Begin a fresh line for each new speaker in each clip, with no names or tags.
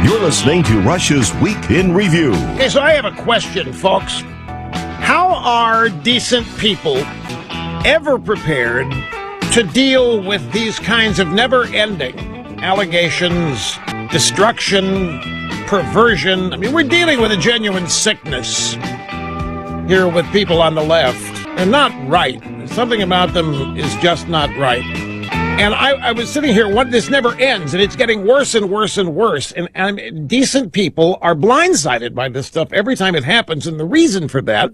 You're listening to Russia's Week in Review.
Okay, so I have a question, folks. How are decent people ever prepared to deal with these kinds of never-ending allegations, destruction, perversion? I mean, we're dealing with a genuine sickness here with people on the left. They're not right. Something about them is just not right. And I was sitting here, this never ends, and it's getting worse and worse and worse. And decent people are blindsided by this stuff every time it happens. And the reason for that,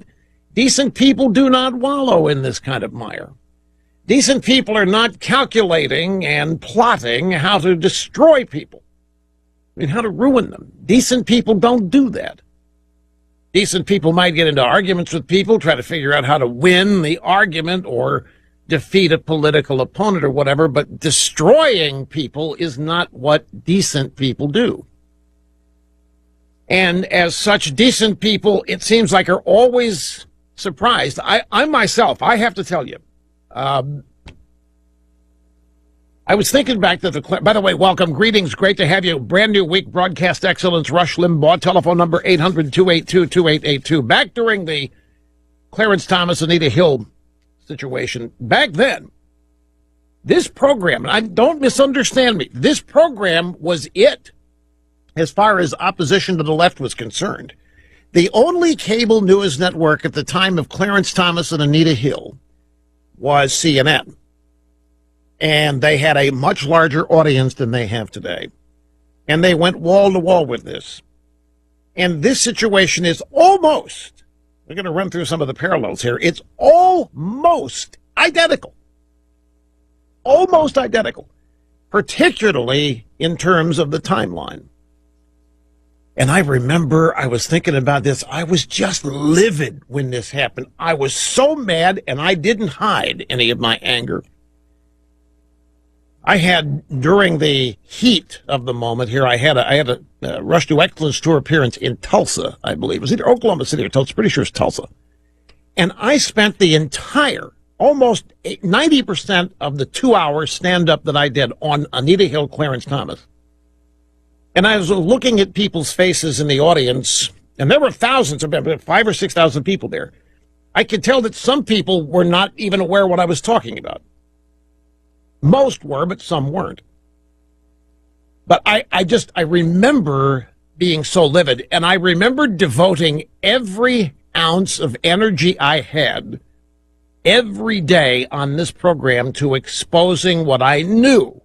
decent people do not wallow in this kind of mire. Decent people are not calculating and plotting how to destroy people. I mean, how to ruin them. Decent people don't do that. Decent people might get into arguments with people, try to figure out how to win the argument or defeat a political opponent or whatever, but destroying people is not what decent people do. And as such, decent people, it seems like, are always surprised. I myself, I have to tell you, I was thinking back to by the way, welcome, greetings, great to have you. Brand new week, broadcast excellence, Rush Limbaugh, telephone number 800-282-2882. Back during the Clarence Thomas, Anita Hill situation, back then, this program, and don't misunderstand me, this program was it as far as opposition to the left was concerned. The only cable news network at the time of Clarence Thomas and Anita Hill was CNN. And they had a much larger audience than they have today. And they went wall to wall with this. And this situation is almost, we're going to run through some of the parallels here, it's almost identical. Almost identical. Particularly in terms of the timeline. And I remember I was thinking about this. I was just livid when this happened. I was so mad, and I didn't hide any of my anger. I had, during the heat of the moment here, I had a Rush to Excellence tour appearance in Tulsa, I believe. It was either Oklahoma City or Tulsa. Pretty sure it's Tulsa. And I spent the entire, almost 90% of the 2-hour stand-up that I did on Anita Hill, Clarence Thomas. And I was looking at people's faces in the audience, and there were thousands, about 5,000 or 6,000 people there. I could tell that some people were not even aware what I was talking about. Most were, but some weren't. But I remember being so livid, and I remember devoting every ounce of energy I had every day on this program to exposing what I knew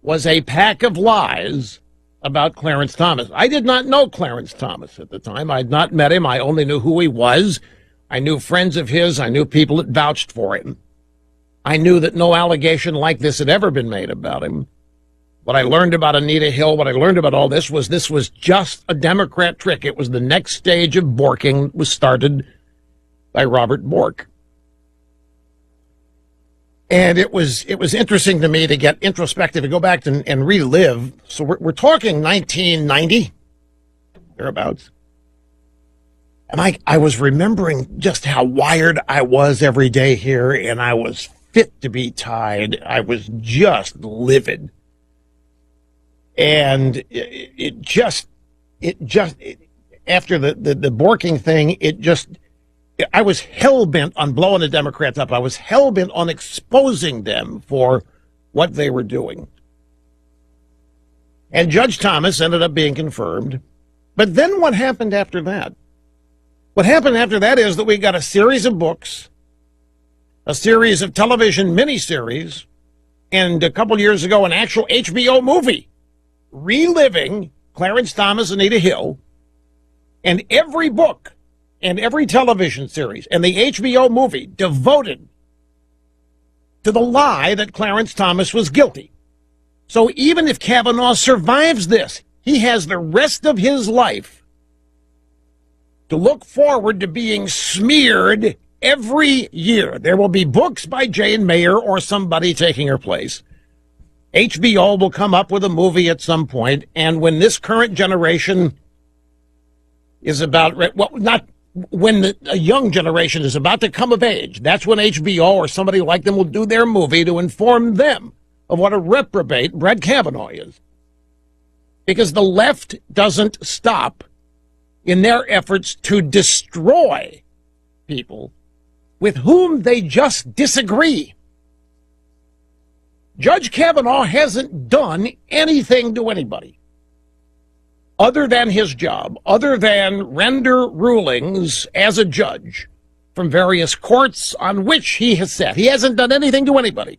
was a pack of lies about Clarence Thomas. I did not know Clarence Thomas at the time. I had not met him. I only knew who he was. I knew friends of his. I knew people that vouched for him. I knew that no allegation like this had ever been made about him. What I learned about Anita Hill, what I learned about all this was just a Democrat trick. It was the next stage of borking that was started by Robert Bork. And it was interesting to me to get introspective, to go back and relive. So we're talking 1990, thereabouts. And I was remembering just how wired I was every day here, and I was fit to be tied. I was just livid. And it just after the borking thing, I was hell-bent on blowing the Democrats up. I was hell-bent on exposing them for what they were doing. And Judge Thomas ended up being confirmed. But then what happened after that? What happened after that is that we got a series of books, a series of television miniseries, and a couple years ago, an actual HBO movie reliving Clarence Thomas and Anita Hill, and every book and every television series and the HBO movie devoted to the lie that Clarence Thomas was guilty. So even if Kavanaugh survives this, he has the rest of his life to look forward to being smeared every year. There will be books by Jane Mayer or somebody taking her place. HBO will come up with a movie at some point, and when this current generation is about, well, not when a young generation is about to come of age, that's when HBO or somebody like them will do their movie to inform them of what a reprobate Brett Kavanaugh is. because the left doesn't stop in their efforts to destroy people with whom they just disagree. Judge Kavanaugh hasn't done anything to anybody other than his job, other than render rulings as a judge from various courts on which he has sat. He hasn't done anything to anybody.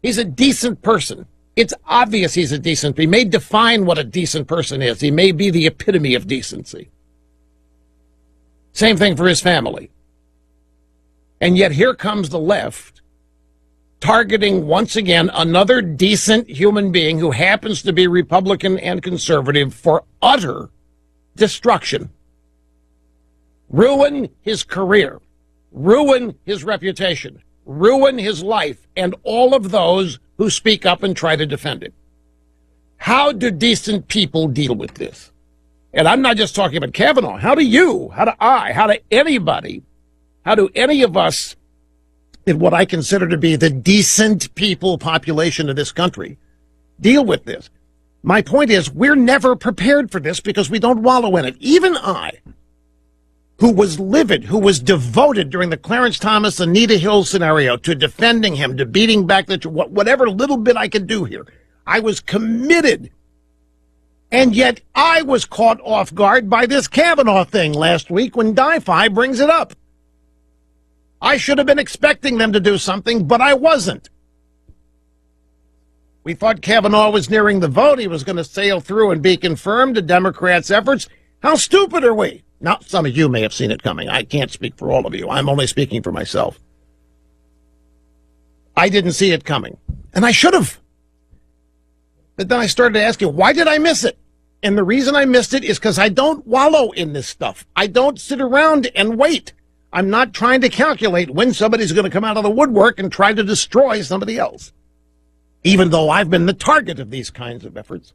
He's a decent person. It's obvious he's a decent person. He may define what a decent person is. He may be the epitome of decency. Same thing for his family. And yet here comes the left, targeting once again another decent human being who happens to be Republican and conservative for utter destruction. Ruin his career, ruin his reputation, ruin his life, and all of those who speak up and try to defend him. How do decent people deal with this? And I'm not just talking about Kavanaugh. How do you, how do I, how do anybody, how do any of us in what I consider to be the decent people population of this country deal with this? My point is, we're never prepared for this because we don't wallow in it. Even I, who was livid, who was devoted during the Clarence Thomas, Anita Hill scenario to defending him, to beating back whatever little bit I could do here, I was committed. And yet I was caught off guard by this Kavanaugh thing last week when Di-Fi brings it up. I should have been expecting them to do something, but I wasn't. We thought Kavanaugh was nearing the vote. He was going to sail through and be confirmed to Democrats' efforts. How stupid are we? Now, some of you may have seen it coming. I can't speak for all of you. I'm only speaking for myself. I didn't see it coming, and I should have. But then I started to ask you, why did I miss it? And the reason I missed it is because I don't wallow in this stuff. I don't sit around and wait. I'm not trying to calculate when somebody's going to come out of the woodwork and try to destroy somebody else, even though I've been the target of these kinds of efforts.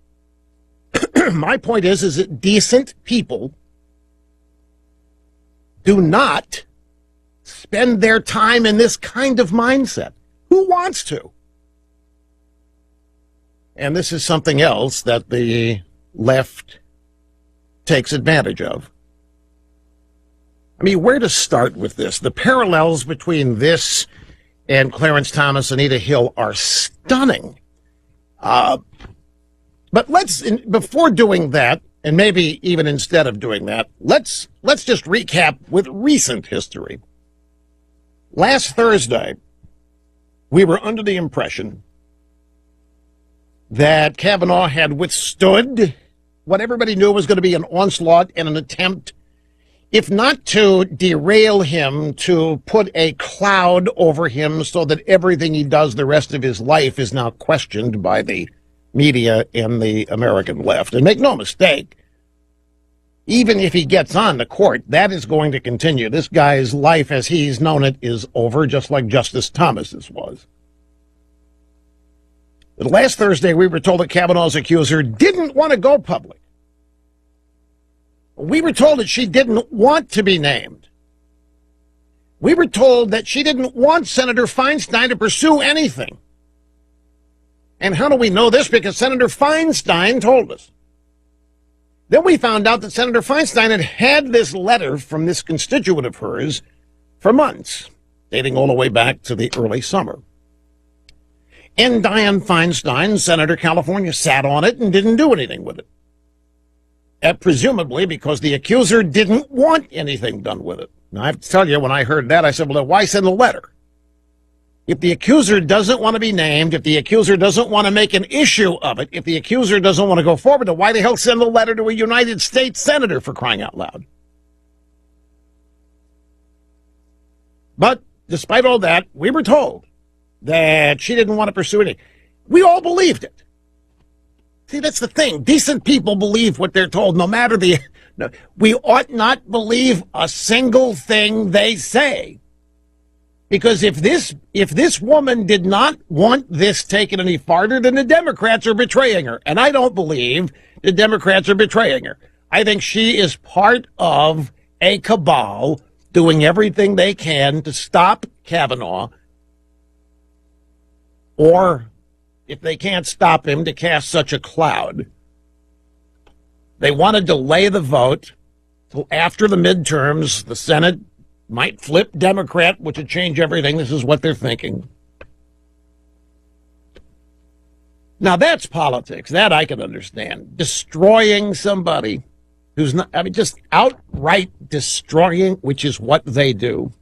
My point is that decent people do not spend their time in this kind of mindset. Who wants to? And this is something else that the left takes advantage of. I mean, where to start with this? The parallels between this and Clarence Thomas, Anita Hill are stunning. But before doing that, and maybe even instead of doing that, let's just recap with recent history. Last Thursday, we were under the impression that Kavanaugh had withstood what everybody knew was going to be an onslaught and an attempt, if not to derail him, to put a cloud over him so that everything he does the rest of his life is now questioned by the media and the American left. And make no mistake, even if he gets on the court, that is going to continue. This guy's life as he's known it is over, just like Justice Thomas's was. But last Thursday, we were told that Kavanaugh's accuser didn't want to go public. We were told that she didn't want to be named. We were told that she didn't want Senator Feinstein to pursue anything. And how do we know this? Because Senator Feinstein told us. Then we found out that Senator Feinstein had had this letter from this constituent of hers for months, dating all the way back to the early summer. And Dianne Feinstein, Senator California, sat on it and didn't do anything with it. Presumably because the accuser didn't want anything done with it. Now, I have to tell you, when I heard that, I said, well, then why send a letter? If the accuser doesn't want to be named, if the accuser doesn't want to make an issue of it, if the accuser doesn't want to go forward, then why the hell send a letter to a United States senator, for crying out loud? But despite all that, we were told that she didn't want to pursue it. We all believed it. See, that's the thing. Decent people believe what they're told, no matter the... No, we ought not believe a single thing they say. Because if this woman did not want this taken any farther, then the Democrats are betraying her. And I don't believe the Democrats are betraying her. I think she is part of a cabal doing everything they can to stop Kavanaugh or if they can't stop him, to cast such a cloud. They want to delay the vote till after the midterms. The Senate might flip Democrat, which would change everything. This is what they're thinking. Now, that's politics. That I can understand. Destroying somebody who's not, I mean, just outright destroying, which is what they do.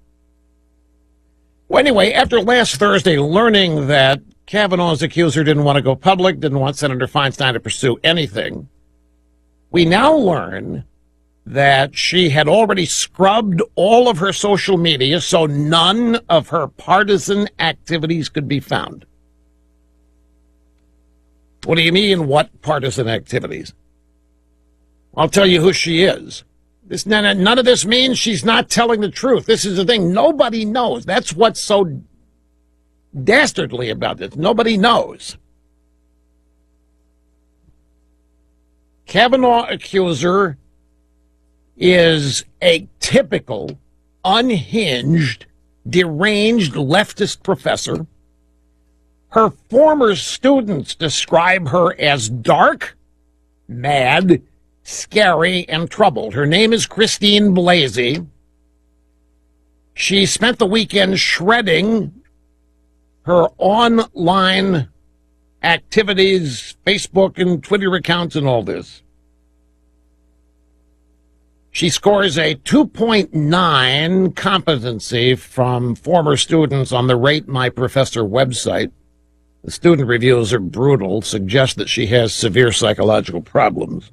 Well, anyway, after last Thursday learning that Kavanaugh's accuser didn't want to go public, didn't want Senator Feinstein to pursue anything, we now learn that she had already scrubbed all of her social media so none of her partisan activities could be found. What do you mean, what partisan activities? I'll tell you who she is. None of this means she's not telling the truth. This is the thing. Nobody knows. That's what's so dastardly about this. Nobody knows. Kavanaugh accuser is a typical, unhinged, deranged leftist professor. Her former students describe her as dark, mad, scary, and troubled. Her name is Christine Blasey. She spent the weekend shredding her online activities, Facebook and Twitter accounts and all this. She scores a 2.9 competency from former students on the Rate My Professor website. The student reviews are brutal, suggest that she has severe psychological problems.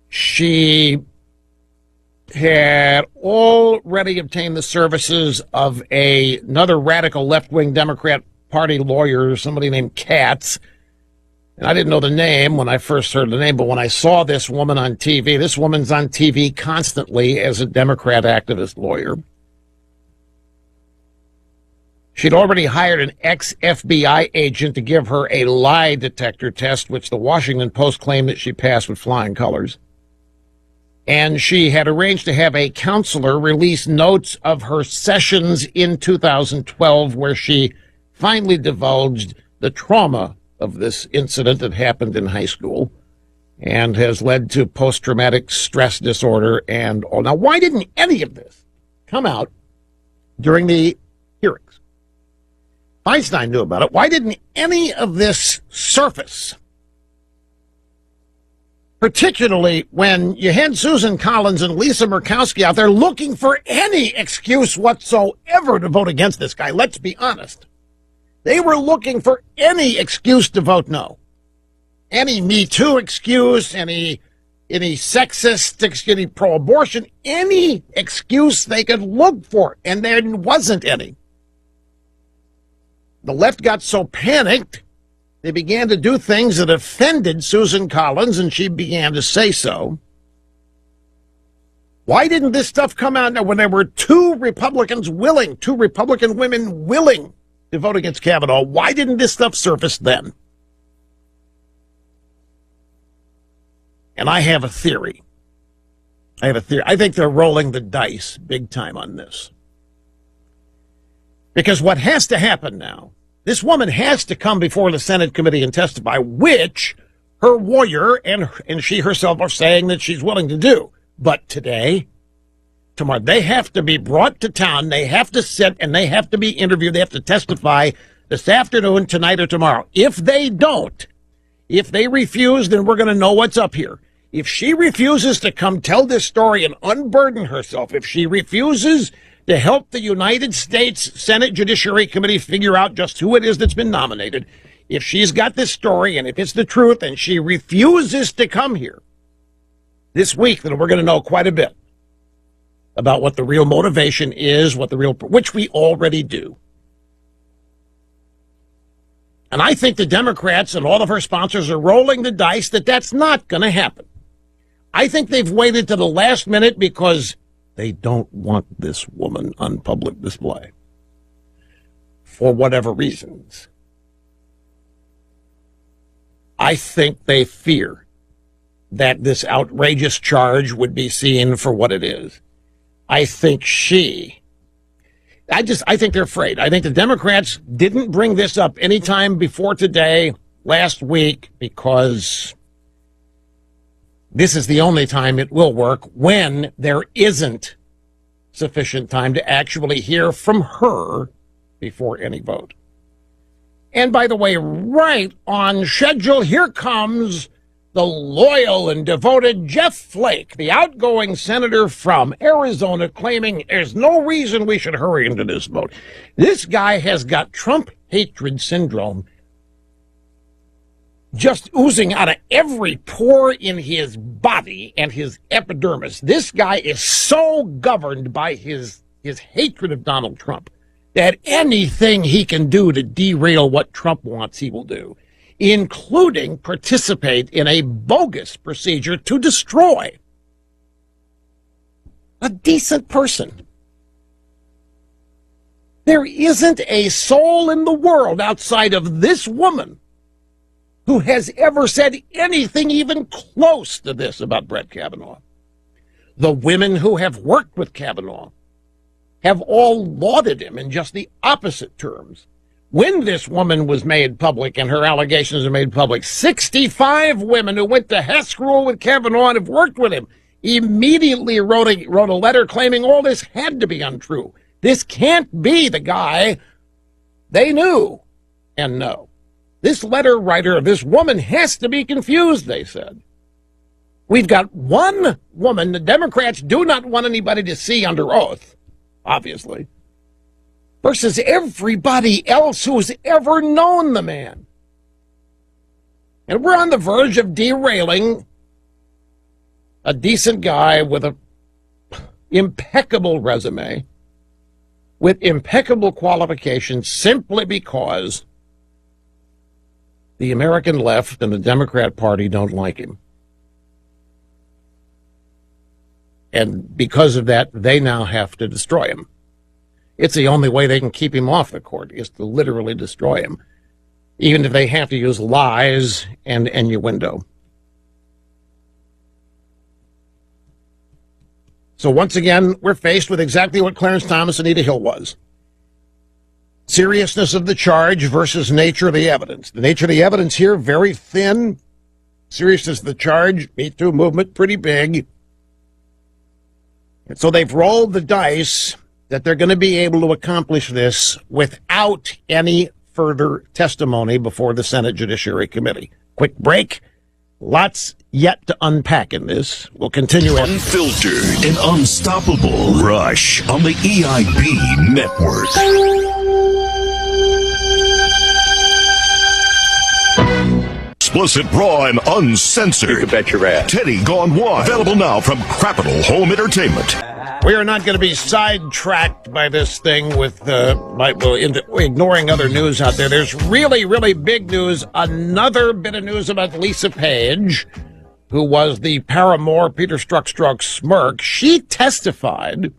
She had already obtained the services of another radical left-wing Democrat Party lawyer, somebody named Katz. And I didn't know the name when I first heard the name, but when I saw this woman on TV, this woman's on TV constantly as a Democrat activist lawyer. She'd already hired an ex-FBI agent to give her a lie detector test, which the Washington Post claimed that she passed with flying colors. And she had arranged to have a counselor release notes of her sessions in 2012, where she finally divulged the trauma of this incident that happened in high school and has led to post-traumatic stress disorder and all. Now, why didn't any of this come out during the hearings? Feinstein knew about it. Why didn't any of this surface? Particularly when you had Susan Collins and Lisa Murkowski out there looking for any excuse whatsoever to vote against this guy. Let's be honest. They were looking for any excuse to vote no. Any Me Too excuse, any sexist, any pro-abortion, any excuse they could look for, and there wasn't any. The left got so panicked, they began to do things that offended Susan Collins, and she began to say so. Why didn't this stuff come out now when there were two Republican women willing to vote against Kavanaugh? Why didn't this stuff surface then? And I have a theory. I think they're rolling the dice big time on this. Because what has to happen now, this woman has to come before the Senate committee and testify, which her lawyer and she herself are saying that she's willing to do. But today, tomorrow, they have to be brought to town. They have to sit and they have to be interviewed. They have to testify this afternoon, tonight, or tomorrow. If they don't, if they refuse, then we're going to know what's up here. If she refuses to come tell this story and unburden herself, if she refuses to help the United States Senate Judiciary Committee figure out just who it is that's been nominated, if she's got this story and if it's the truth and she refuses to come here this week, then we're going to know quite a bit about what the real motivation is, which we already do. And I think the Democrats and all of her sponsors are rolling the dice that that's not going to happen. I think they've waited to the last minute because they don't want this woman on public display for whatever reasons. I think they fear that this outrageous charge would be seen for what it is. I think she I think they're afraid. I think the Democrats didn't bring this up any time before today, last week, because this is the only time it will work, when there isn't sufficient time to actually hear from her before any vote. And by the way, right on schedule, here comes the loyal and devoted Jeff Flake, the outgoing senator from Arizona, claiming there's no reason we should hurry into this vote. This guy has got Trump hatred syndrome just oozing out of every pore in his body and his epidermis. This guy is so governed by his hatred of Donald Trump that anything he can do to derail what Trump wants, he will do, including participate in a bogus procedure to destroy a decent person. There isn't a soul in the world outside of this woman who has ever said anything even close to this about Brett Kavanaugh. The women who have worked with Kavanaugh have all lauded him in just the opposite terms. When this woman was made public and her allegations are made public, 65 women who went to Hess school with Kavanaugh and have worked with him immediately wrote a letter claiming all this had to be untrue. This can't be the guy they knew and know. This letter writer, this woman has to be confused, they said. We've got one woman the Democrats do not want anybody to see under oath, obviously, versus everybody else who's ever known the man. And we're on the verge of derailing a decent guy with an impeccable resume, with impeccable qualifications, simply because the American left and the Democrat Party don't like him. And because of that, they now have to destroy him. It's the only way they can keep him off the court, is to literally destroy him, even if they have to use lies and innuendo. So once again, we're faced with exactly what Clarence Thomas and Anita Hill was. Seriousness of the charge versus nature of the evidence. The nature of the evidence here, very thin. Seriousness of the charge, Me Too movement, pretty big. And so they've rolled the dice that they're going to be able to accomplish this without any further testimony before the Senate Judiciary Committee. Quick break. Lots yet to unpack in this. We'll continue.
Unfiltered and unstoppable. Rush on the EIB Network. Explicit, raw, and uncensored.
You can bet your ass.
Teddy Gone Wild. Available now from Capital Home Entertainment.
We are not going to be sidetracked by this thing with ignoring other news out there. There's really, really big news. Another bit of news about Lisa Page, who was the paramour Peter Strzok Smirk. She testified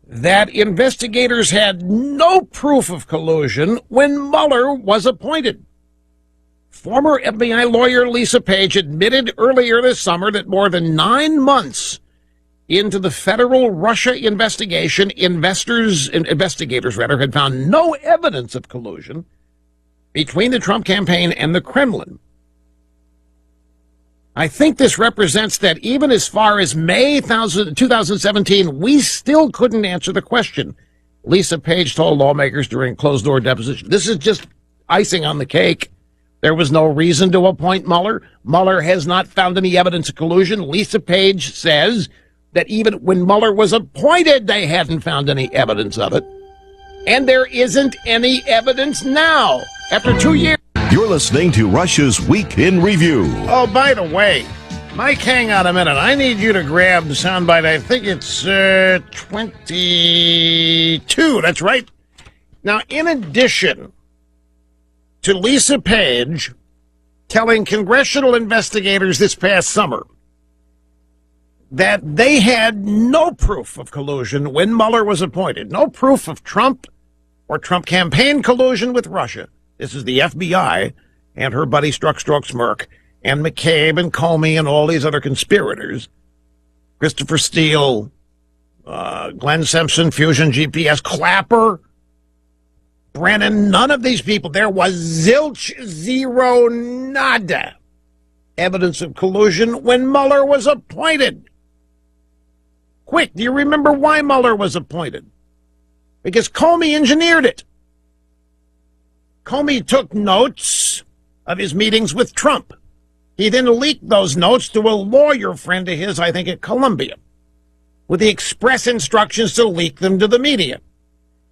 that investigators had no proof of collusion when Mueller was appointed. Former FBI lawyer Lisa Page admitted earlier this summer that more than 9 months into the federal Russia investigation, investigators had found no evidence of collusion between the Trump campaign and the Kremlin. I think this represents that even as far as May 2017, we still couldn't answer the question. Lisa Page told lawmakers during closed-door deposition, this is just icing on the cake. There was no reason to appoint Mueller. Mueller has not found any evidence of collusion. Lisa Page says that even when Mueller was appointed, they hadn't found any evidence of it. And there isn't any evidence now, after 2 years.
You're listening to Russia's Week in Review.
Oh, by the way, Mike, hang on a minute. I need you to grab the soundbite. I think it's 22. That's right. Now, in addition to Lisa Page telling congressional investigators this past summer that they had no proof of collusion when Mueller was appointed, no proof of Trump or Trump campaign collusion with Russia. This is the FBI and her buddy Strzok Smirk and McCabe and Comey and all these other conspirators, Christopher Steele, Glenn Simpson, Fusion GPS, Clapper, Brennan, none of these people. There was zilch, zero, nada evidence of collusion when Mueller was appointed. Quick, do you remember why Mueller was appointed? Because Comey engineered it. Comey took notes of his meetings with Trump. He then leaked those notes to a lawyer friend of his, I think at Columbia, with the express instructions to leak them to the media.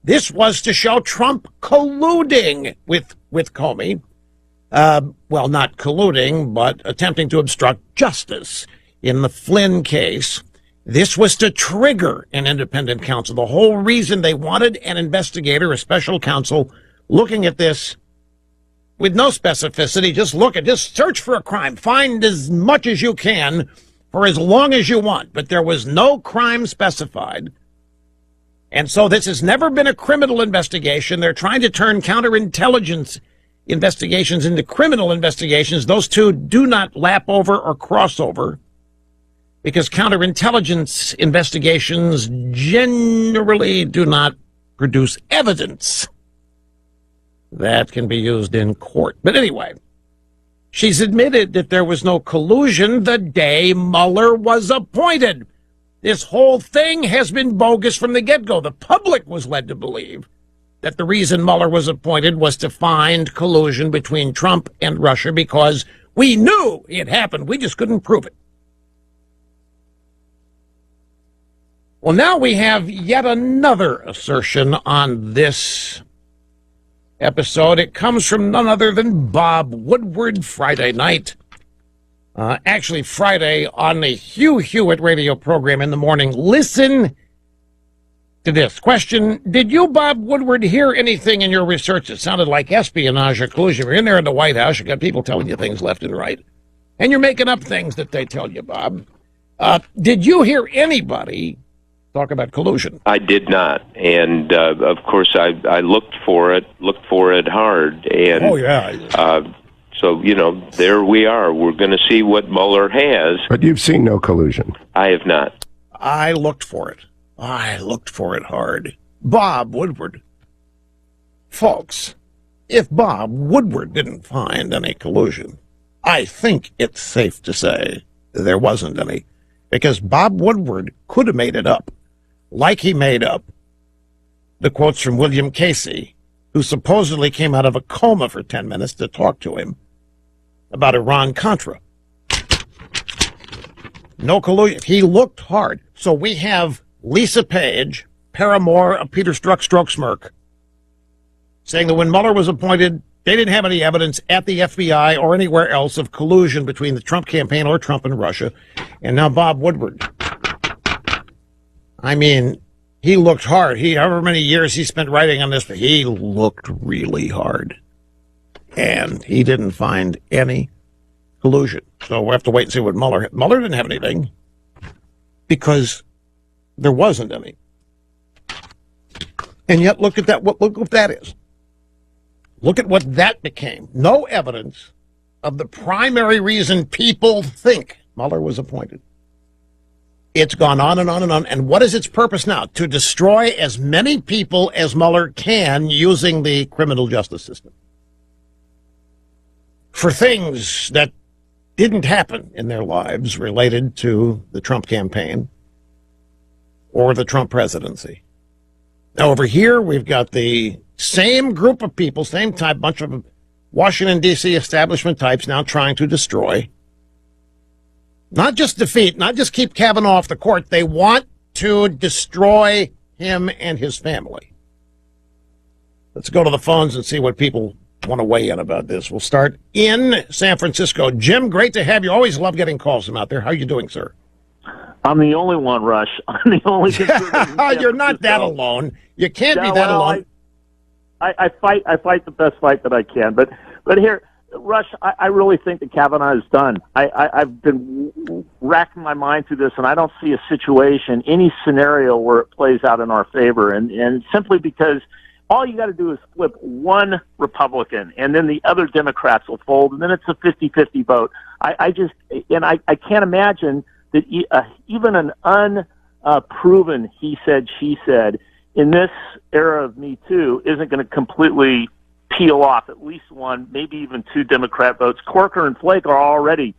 This was to show Trump colluding with Comey. Well, not colluding, but attempting to obstruct justice in the Flynn case. This was to trigger an independent counsel. The whole reason they wanted an investigator, a special counsel, looking at this with no specificity, just search for a crime. Find as much as you can for as long as you want. But there was no crime specified. And so this has never been a criminal investigation. They're trying to turn counterintelligence investigations into criminal investigations. Those two do not lap over or cross over because counterintelligence investigations generally do not produce evidence that can be used in court. But anyway, she's admitted that there was no collusion the day Mueller was appointed. This whole thing has been bogus from the get-go. The public was led to believe that the reason Mueller was appointed was to find collusion between Trump and Russia because we knew it happened. We just couldn't prove it. Well, now we have yet another assertion on this episode. It comes from none other than Bob Woodward Friday night. Actually, Friday on the Hugh Hewitt radio program in the morning. Listen to this question. Did you, Bob Woodward, hear anything in your research that sounded like espionage or collusion? You're in there in the White House. You got people telling you things left and right. And you're making up things that they tell you, Bob. Did you hear anybody talk about collusion?
I did not. And, of course, I looked for it hard. And,
oh, yeah.
So, there we are. We're going to see what Mueller has.
But you've seen no collusion.
I have not.
I looked for it. I looked for it hard. Bob Woodward. Folks, if Bob Woodward didn't find any collusion, I think it's safe to say there wasn't any. Because Bob Woodward could have made it up, like he made up the quotes from William Casey, who supposedly came out of a coma for 10 minutes to talk to him about Iran-Contra. No collusion. He looked hard. So we have Lisa Page, paramour of Peter Strzok Smirk, saying that when Mueller was appointed, they didn't have any evidence at the FBI or anywhere else of collusion between the Trump campaign or Trump and Russia. And now Bob Woodward. I mean, he looked hard. However many years he spent writing on this, he looked really hard. And he didn't find any collusion. So we'll have to wait and see what Mueller had. Mueller didn't have anything because there wasn't any. And yet, look at that. Look what that is. Look at what that became. No evidence of the primary reason people think Mueller was appointed. It's gone on and on and on. And what is its purpose now? To destroy as many people as Mueller can using the criminal justice system for things that didn't happen in their lives related to the Trump campaign or the Trump presidency. Now, over here, we've got the same group of people, same type, bunch of Washington, D.C. establishment types now trying to destroy, not just defeat, not just keep Kavanaugh off the court. They want to destroy him and his family. Let's go to the phones and see what people want to weigh in about this. We'll start in San Francisco. Jim, great to have you. Always love getting calls from out there. How are you doing, sir?
I'm the only one, Rush. I'm the only conservative.
You're not that alone. You can't be that alone.
I fight the best fight that I can. But here, Rush, I really think that Kavanaugh is done. I've been racking my mind through this, and I don't see a situation, any scenario where it plays out in our favor. And simply because all you got to do is flip one Republican, and then the other Democrats will fold, and then it's a 50-50 vote. I can't imagine that even an proven he said, she said in this era of Me Too isn't going to completely peel off at least one, maybe even two Democrat votes. Corker and Flake are already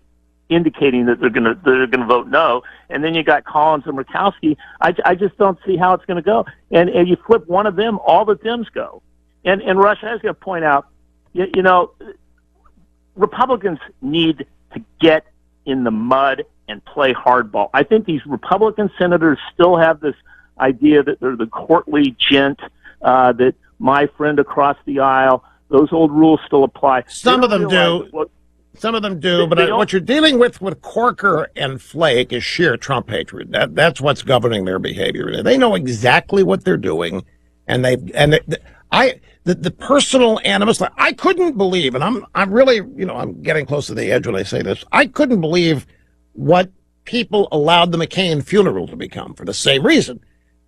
indicating that they're going to vote no, and then you got Collins and Murkowski. I just don't see how it's going to go. And you flip one of them, all the Dems go. And Rush, I was going to point out, you know, Republicans need to get in the mud and play hardball. I think these Republican senators still have this idea that they're the courtly gent, that my friend across the aisle, those old rules still apply.
Some of them do. Some of them do, but what you're dealing with Corker and Flake is sheer Trump hatred. That's what's governing their behavior. They know exactly what they're doing, and the personal animus. I couldn't believe, and I'm really, you know, I'm getting close to the edge when I say this. I couldn't believe what people allowed the McCain funeral to become for the same reason.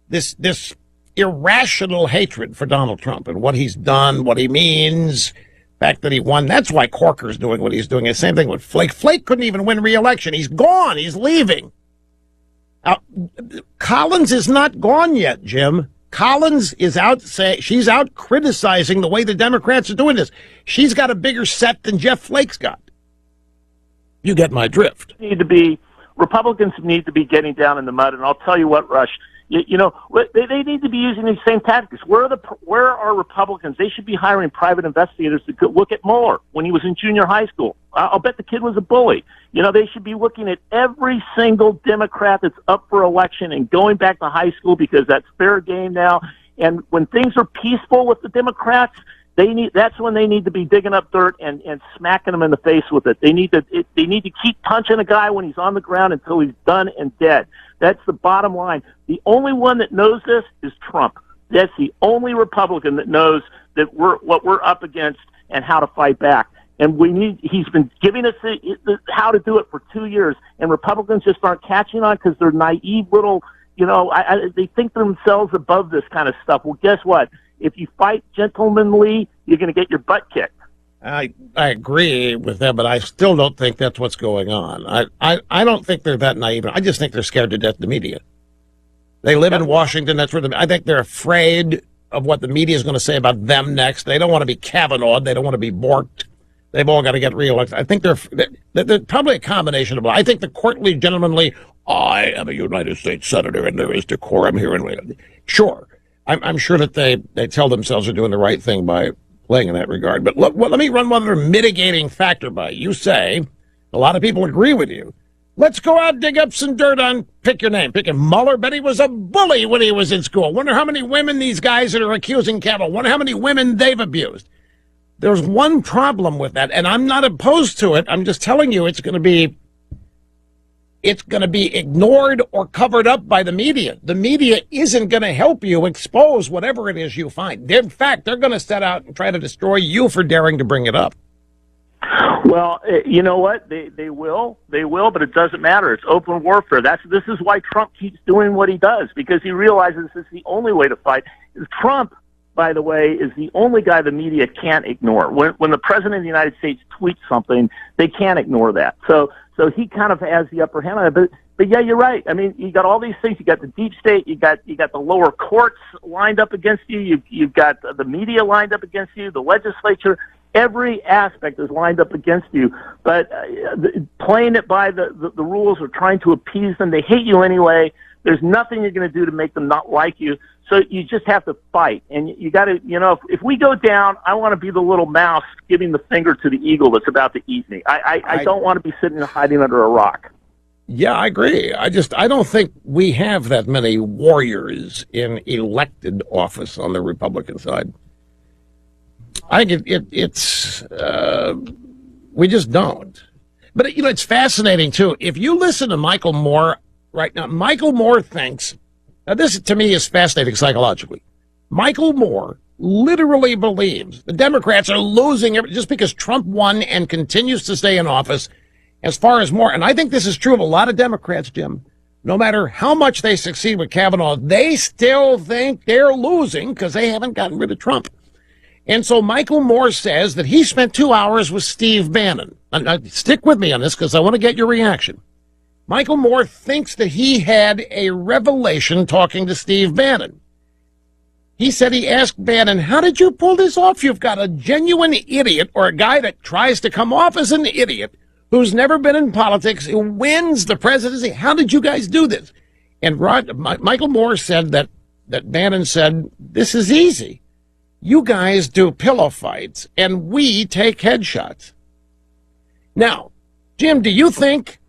This irrational hatred for Donald Trump and what he's done, what he means. Fact that he won, that's why Corker's doing what he's doing. The same thing with Flake. Flake couldn't even win re-election. He's gone. He's leaving. Collins is not gone yet, Jim. Collins is out she's out criticizing the way the Democrats are doing this. She's got a bigger set than Jeff Flake's got. You get my drift.
Republicans need to be getting down in the mud, and I'll tell you what, Rush, you know, they need to be using these same tactics. Where are Republicans? They should be hiring private investigators to look at Mueller when he was in junior high school. I'll bet the kid was a bully. You know, they should be looking at every single Democrat that's up for election and going back to high school, because that's fair game now. And when things are peaceful with the Democrats, that's when they need to be digging up dirt and smacking them in the face with it. They need to keep punching a guy when he's on the ground until he's done and dead. That's the bottom line. The only one that knows this is Trump. That's the only Republican that knows that what we're up against and how to fight back. And he's been giving us how to do it for 2 years, and Republicans just aren't catching on because they're naive little, you know, they think themselves above this kind of stuff. Well, guess what? If you fight gentlemanly, you're going to get your butt kicked.
I agree with that, but I still don't think that's what's going on. I don't think they're that naive. I just think they're scared to death of the media. They live in Washington. That's where I think they're afraid of what the media is going to say about them next. They don't want to be Kavanaugh'd. They don't want to be borked. They've all got to get reelected. I think they're probably a combination of all. I think the courtly, gentlemanly, I am a United States senator and there is decorum here. Sure. I'm sure that they tell themselves they're doing the right thing by playing in that regard. But let me run one other mitigating factor by you. Say, a lot of people agree with you. Let's go out and dig up some dirt on, pick your name, pick Mueller. Bet he was a bully when he was in school. Wonder how many women these guys that are accusing Kavanaugh, wonder how many women they've abused. There's one problem with that, and I'm not opposed to it. I'm just telling you it's going to be ignored or covered up by the media. The media isn't going to help you expose whatever it is you find. In fact, they're going to set out and try to destroy you for daring to bring it up.
Well, you know what? They will, but it doesn't matter. It's open warfare. This is why Trump keeps doing what he does, because he realizes it's the only way to fight. Trump, by the way, is the only guy the media can't ignore. When the president of the United States tweets something, they can't ignore that. So he kind of has the upper hand on it. But yeah, you're right. I mean, you got all these things. You got the deep state. You got the lower courts lined up against you. You've got the media lined up against you. The legislature. Every aspect is lined up against you. But playing it by the rules or trying to appease them, they hate you anyway. There's nothing you're going to do to make them not like you. So you just have to fight. And you got to, you know, if we go down, I want to be the little mouse giving the finger to the eagle that's about to eat me. I don't want to be sitting and hiding under a rock.
Yeah, I agree. I don't think we have that many warriors in elected office on the Republican side. I think it's we just don't. But, you know, it's fascinating, too. If you listen to Michael Moore right now, Michael Moore thinks, now this to me is fascinating psychologically. Michael Moore literally believes the Democrats are losing just because Trump won and continues to stay in office. As far as Moore, and I think this is true of a lot of Democrats, Jim, no matter how much they succeed with Kavanaugh, they still think they're losing because they haven't gotten rid of Trump. And so Michael Moore says that he spent 2 hours with Steve Bannon. And stick with me on this because I want to get your reaction. Michael Moore thinks that he had a revelation talking to Steve Bannon. He said he asked Bannon, how did you pull this off? You've got a genuine idiot, or a guy that tries to come off as an idiot, who's never been in politics, who wins the presidency. How did you guys do this? And Michael Moore said that Bannon said, this is easy. You guys do pillow fights, and we take headshots. Now, Jim, do you think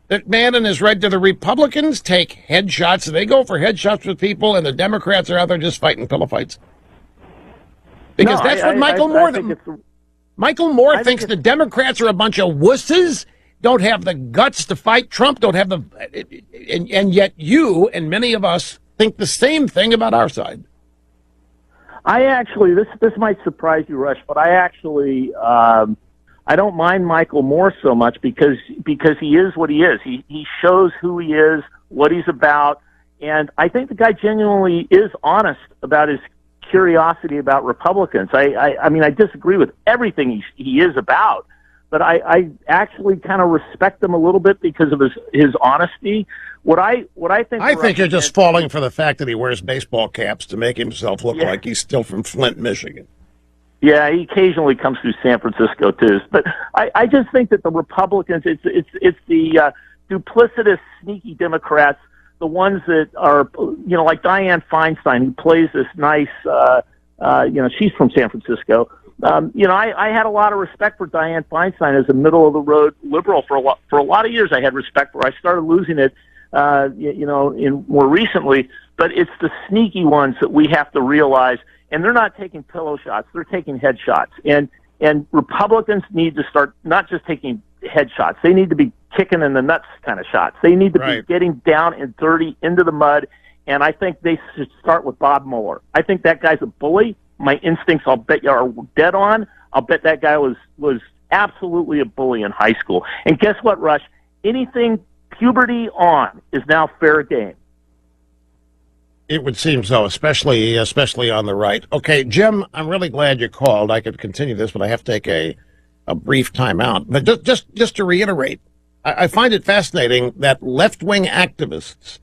that Bannon has read to the Republicans take headshots? They go for headshots with people, and the Democrats are out there just fighting pillow fights? Because that's what Michael Moore thinks the Democrats are a bunch of wusses, don't have the guts to fight Trump, don't have and yet you and many of us think the same thing about our side.
I actually, this might surprise you, Rush, but I actually, I don't mind Michael Moore so much because he is what he is. He shows who he is, what he's about, and I think the guy genuinely is honest about his curiosity about Republicans. I mean, I disagree with everything he is about, but I actually kind of respect him a little bit because of his honesty. What I think
you're just falling for the fact that he wears baseball caps to make himself look like he's still from Flint, Michigan.
Yeah, he occasionally comes through San Francisco too. But I just think that the Republicans, it's the duplicitous, sneaky Democrats, the ones that are, like Dianne Feinstein, who plays this nice, she's from San Francisco. I had a lot of respect for Dianne Feinstein as a middle of the road liberal for a lot of years. I had respect for her. I started losing it, in more recently. But it's the sneaky ones that we have to realize. And they're not taking pillow shots; they're taking headshots. And Republicans need to start not just taking headshots; they need to be kicking in the nuts kind of shots. They need to be getting down and dirty into the mud. And I think they should start with Bob Mueller. I think that guy's a bully. My instincts, I'll bet you, are dead on. I'll bet that guy was absolutely a bully in high school. And guess what, Rush? Anything puberty on is now fair game.
It would seem so, especially on the right. Okay, Jim, I'm really glad you called. I could continue this, but I have to take a brief time out. But just to reiterate, I find it fascinating that left-wing activists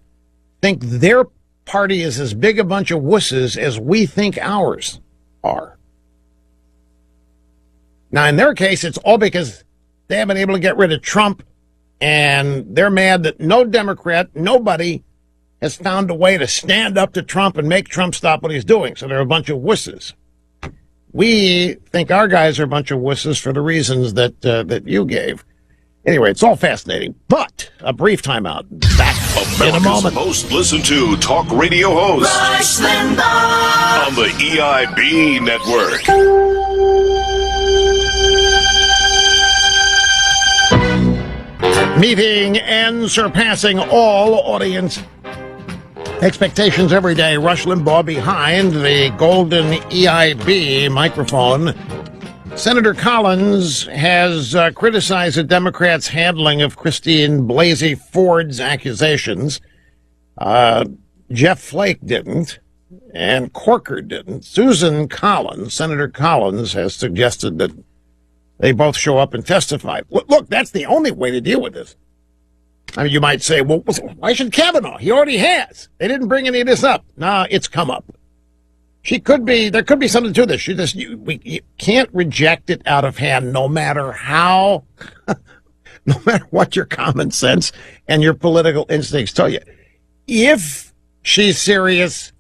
think their party is as big a bunch of wusses as we think ours are. Now, in their case, it's all because they haven't been able to get rid of Trump, and they're mad that no Democrat, nobody, has found a way to stand up to Trump and make Trump stop what he's doing. So they're a bunch of wusses. We think our guys are a bunch of wusses for the reasons that you gave. Anyway, it's all fascinating, but a brief timeout. Back in a moment.
Most listened to talk radio host
Rush Limbaugh
on the EIB network.
Meeting and surpassing all audience expectations every day. Rush Limbaugh behind the golden EIB microphone. Senator Collins has criticized the Democrats' handling of Christine Blasey Ford's accusations. Jeff Flake didn't, and Corker didn't. Susan Collins, Senator Collins, has suggested that they both show up and testify. Look, that's the only way to deal with this. I mean, you might say, well, why should Kavanaugh? He already has. They didn't bring any of this up. Nah, it's come up. There could be something to this. You can't reject it out of hand, no matter how, no matter what your common sense and your political instincts tell you. If she's serious,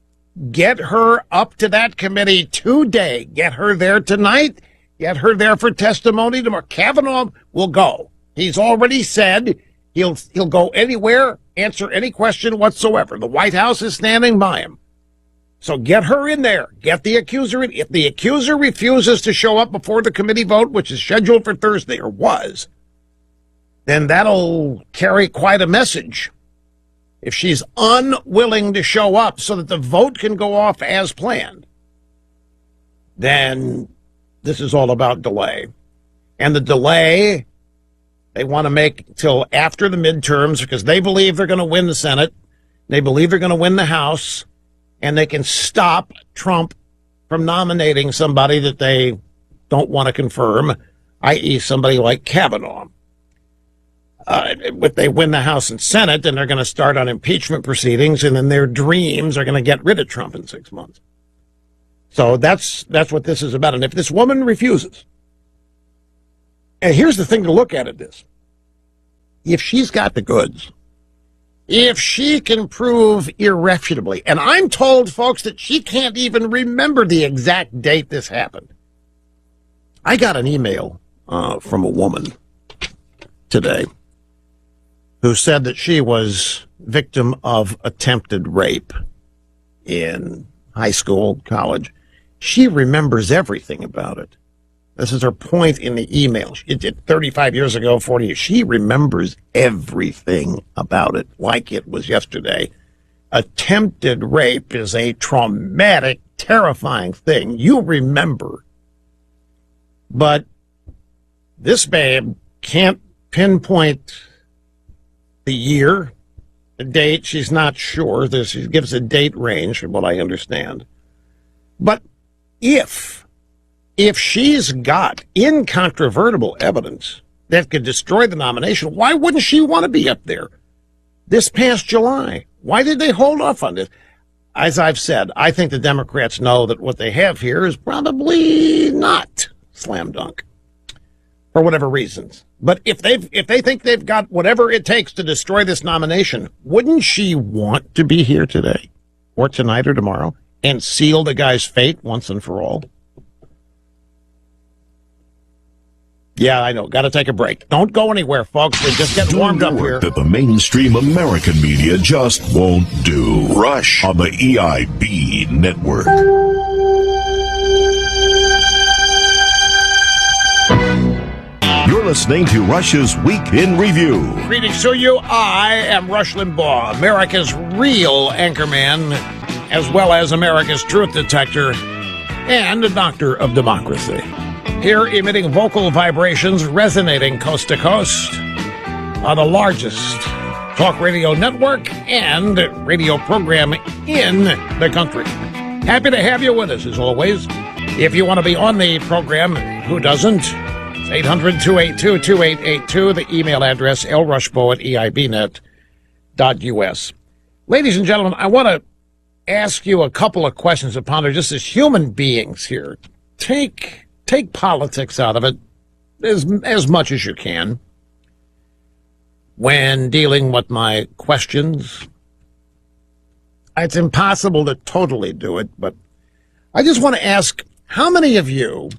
get her up to that committee today. Get her there tonight. Get her there for testimony tomorrow. Kavanaugh will go. He's already said he'll go anywhere, answer any question whatsoever. The White House is standing by him. So get her in there. Get the accuser in. If the accuser refuses to show up before the committee vote, which is scheduled for Thursday, or was, then that'll carry quite a message. If she's unwilling to show up so that the vote can go off as planned, then this is all about delay. And the delay they want to make till after the midterms because they believe they're going to win the Senate. They believe they're going to win the House. And they can stop Trump from nominating somebody that they don't want to confirm, i.e. somebody like Kavanaugh. if they win the House and Senate, then they're going to start on impeachment proceedings, and then their dreams are going to get rid of Trump in 6 months. So that's what this is about. And if this woman refuses, and here's the thing to look at this, if she's got the goods, if she can prove irrefutably, and I'm told, folks, that she can't even remember the exact date this happened. I got an email from a woman today who said that she was victim of attempted rape in high school, college. She remembers everything about it. This is her point in the email. It did 35 years ago, 40 years. She remembers everything about it like it was yesterday. Attempted rape is a traumatic, terrifying thing. You remember. But this babe can't pinpoint the year, the date. She's not sure. She gives a date range, from what I understand. But if she's got incontrovertible evidence that could destroy the nomination, why wouldn't she want to be up there this past July? Why did they hold off on this? As I've said, I think the Democrats know that what they have here is probably not slam dunk for whatever reasons. But if they think they've got whatever it takes to destroy this nomination, wouldn't she want to be here today or tonight or tomorrow and seal the guy's fate once and for all? Yeah, I know. Got to take a break. Don't go anywhere, folks. We're just getting warmed up here.
That the mainstream American media just won't do. Rush on the EIB network. You're listening to Rush's Week in Review.
Greetings to you. I am Rush Limbaugh, America's real anchorman, as well as America's truth detector and a doctor of democracy. Here, emitting vocal vibrations resonating coast to coast on the largest talk radio network and radio program in the country. Happy to have you with us, as always. If you want to be on the program, who doesn't? It's 800-282-2882, the email address, lrushbo@eibnet.us. Ladies and gentlemen, I want to ask you a couple of questions to ponder just as human beings here. Take politics out of it as much as you can when dealing with my questions. It's impossible to totally do it, but I just want to ask, how many of you,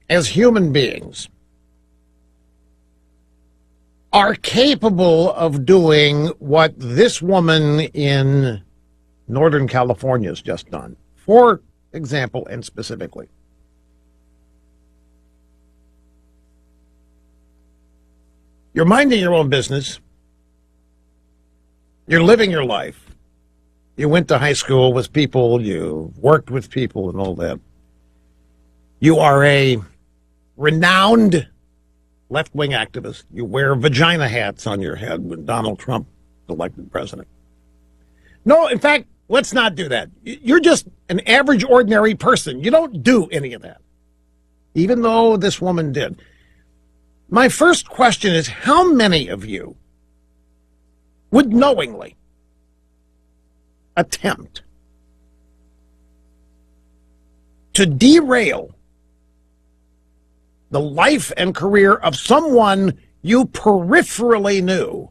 as human beings, are capable of doing what this woman in Northern California has just done? For example, and specifically, you're minding your own business. You're living your life. You went to high school with people. You worked with people and all that. You are a renowned left-wing activist. You wear vagina hats on your head when Donald Trump was elected president. No, in fact, let's not do that. You're just an average, ordinary person. You don't do any of that, even though this woman did. My first question is, how many of you would knowingly attempt to derail the life and career of someone you peripherally knew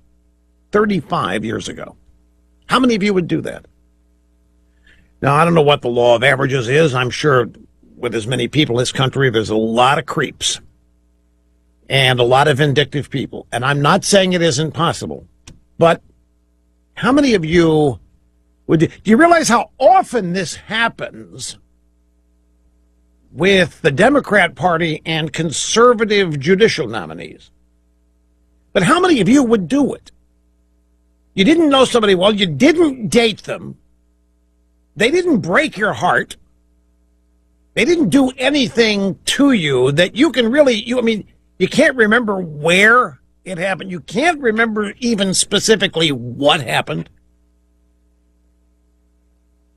35 years ago? How many of you would do that? Now, I don't know what the law of averages is. I'm sure with as many people in this country, there's a lot of creeps and a lot of vindictive people. And I'm not saying it isn't possible, but how many of you would do you realize how often this happens with the Democrat Party and conservative judicial nominees? But how many of you would do it? You didn't know somebody well, you didn't date them, they didn't break your heart, they didn't do anything to you that you can really, you can't remember where it happened. You can't remember even specifically what happened.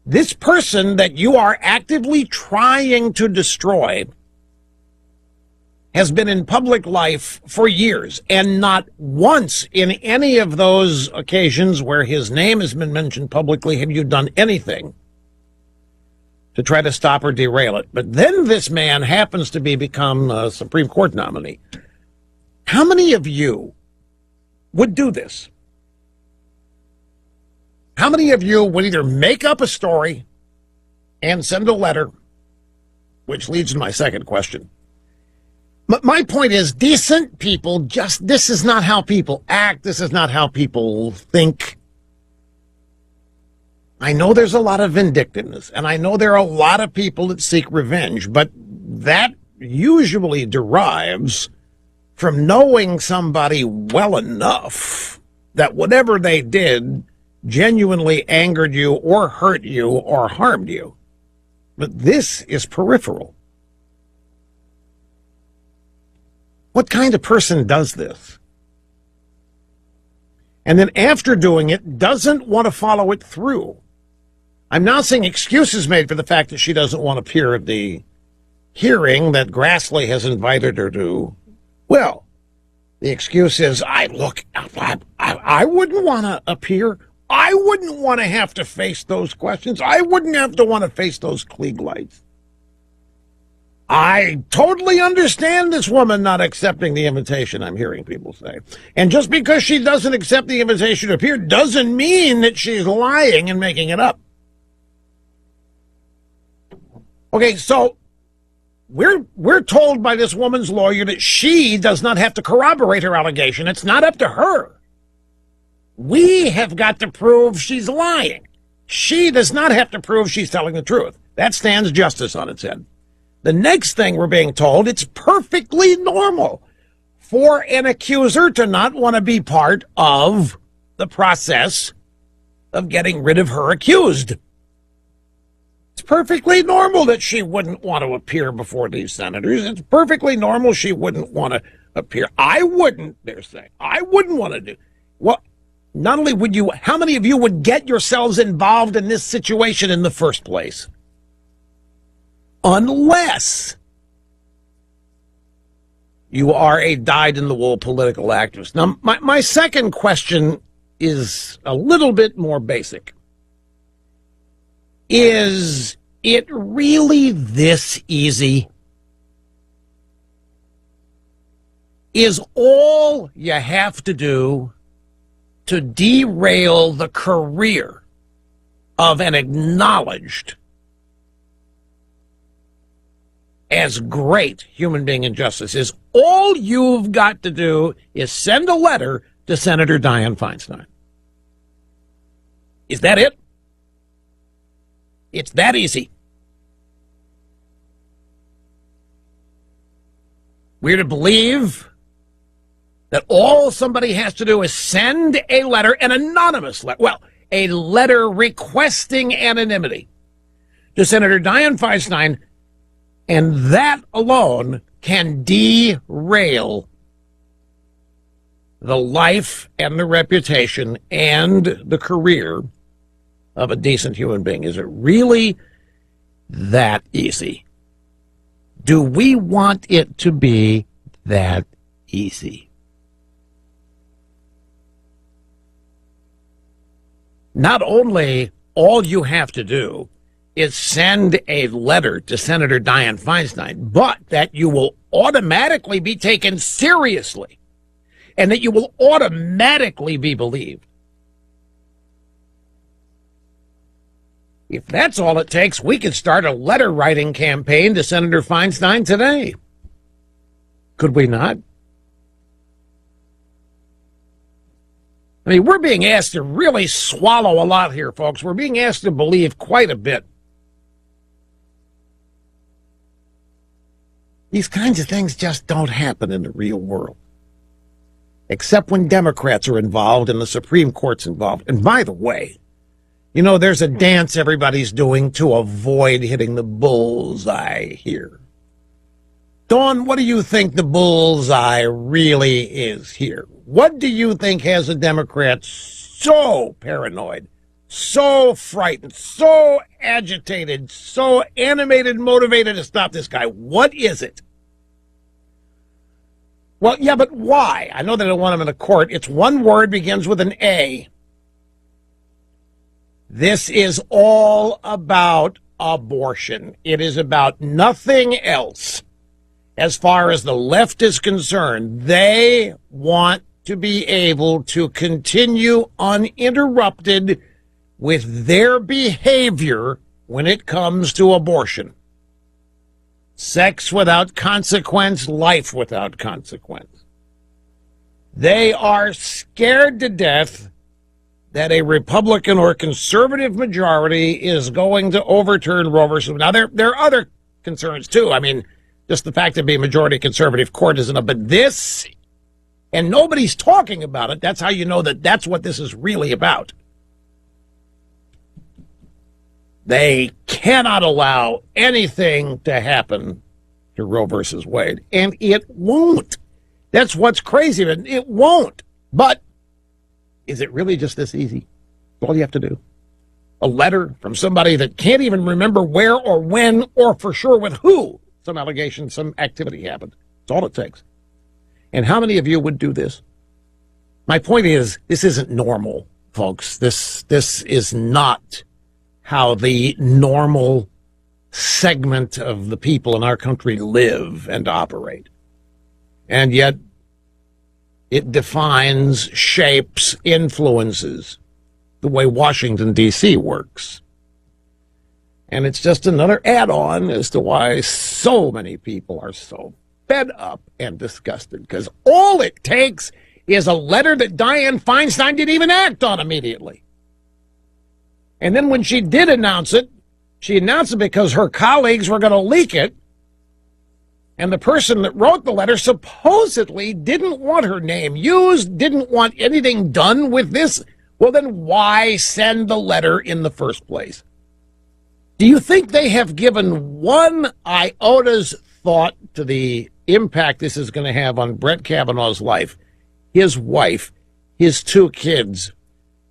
This person that you are actively trying to destroy has been in public life for years, and not once in any of those occasions where his name has been mentioned publicly have you done anything to try to stop or derail it. But then this man happens to become a Supreme Court nominee. How many of you would do this? How many of you would either make up a story and send a letter, which leads to my second question. My point is, decent people this is not how people act. This is not how people think. I know there's a lot of vindictiveness, and I know there are a lot of people that seek revenge, but that usually derives from knowing somebody well enough that whatever they did genuinely angered you or hurt you or harmed you. But this is peripheral. What kind of person does this? And then after doing it, doesn't want to follow it through. I'm not saying excuses made for the fact that she doesn't want to appear at the hearing that Grassley has invited her to. Well, the excuse is, I wouldn't want to appear. I wouldn't want to have to face those questions. I wouldn't have to want to face those Klieg lights. I totally understand this woman not accepting the invitation, I'm hearing people say. And just because she doesn't accept the invitation to appear doesn't mean that she's lying and making it up. Okay, so we're told by this woman's lawyer that she does not have to corroborate her allegation. It's not up to her. We have got to prove she's lying. She does not have to prove she's telling the truth. That stands justice on its head. The next thing we're being told, it's perfectly normal for an accuser to not want to be part of the process of getting rid of her accused. It's perfectly normal that she wouldn't want to appear before these senators. It's perfectly normal she wouldn't want to appear. I wouldn't, they're saying. I wouldn't want to do. Well, not only would you, how many of you would get yourselves involved in this situation in the first place? Unless you are a dyed-in-the-wool political activist. Now, my second question is a little bit more basic. Is it really this easy? Is all you have to do to derail the career of an acknowledged as great human being in justice, is all you've got to do is send a letter to Senator Dianne Feinstein? Is that it? It's that easy. We're to believe that all somebody has to do is send a letter, an anonymous letter, well, a letter requesting anonymity to Senator Dianne Feinstein, and that alone can derail the life and the reputation and the career of a decent human being. Is it really that easy? Do we want it to be that easy? Not only all you have to do is send a letter to Senator Dianne Feinstein, but that you will automatically be taken seriously and that you will automatically be believed. If that's all it takes, we could start a letter writing campaign to Senator Feinstein today. Could we not? I mean, we're being asked to really swallow a lot here, folks. We're being asked to believe quite a bit. These kinds of things just don't happen in the real world, except when Democrats are involved and the Supreme Court's involved. And by the way, you know, there's a dance everybody's doing to avoid hitting the bullseye here. Dawn, what do you think the bullseye really is here? What do you think has the Democrats so paranoid, so frightened, so agitated, so animated, motivated to stop this guy? What is it? Well, yeah, but why? I know they don't want him in the court. It's one word, begins with an A. This is all about abortion. It is about nothing else. As far as the left is concerned, they want to be able to continue uninterrupted with their behavior when it comes to abortion. Sex without consequence, life without consequence. They are scared to death that a Republican or conservative majority is going to overturn Roe versus Wade. Now, there are other concerns, too. I mean, just the fact that being a majority conservative court isn't enough. But this, and nobody's talking about it, that's how you know that that's what this is really about. They cannot allow anything to happen to Roe versus Wade, and it won't. That's what's crazy. It won't. But is it really just this easy? That's all you have to do. A letter from somebody that can't even remember where or when or for sure with who some allegation, some activity happened. That's all it takes. And how many of you would do this? My point is, this isn't normal, folks. This is not how the normal segment of the people in our country live and operate. And yet, it defines, shapes, influences the way Washington, D.C. works. And it's just another add-on as to why so many people are so fed up and disgusted, because all it takes is a letter that Dianne Feinstein didn't even act on immediately. And then when she did announce it, she announced it because her colleagues were going to leak it. And the person that wrote the letter supposedly didn't want her name used, didn't want anything done with this. Well, then why send the letter in the first place? Do you think they have given one iota's thought to the impact this is going to have on Brett Kavanaugh's life, his wife, his two kids,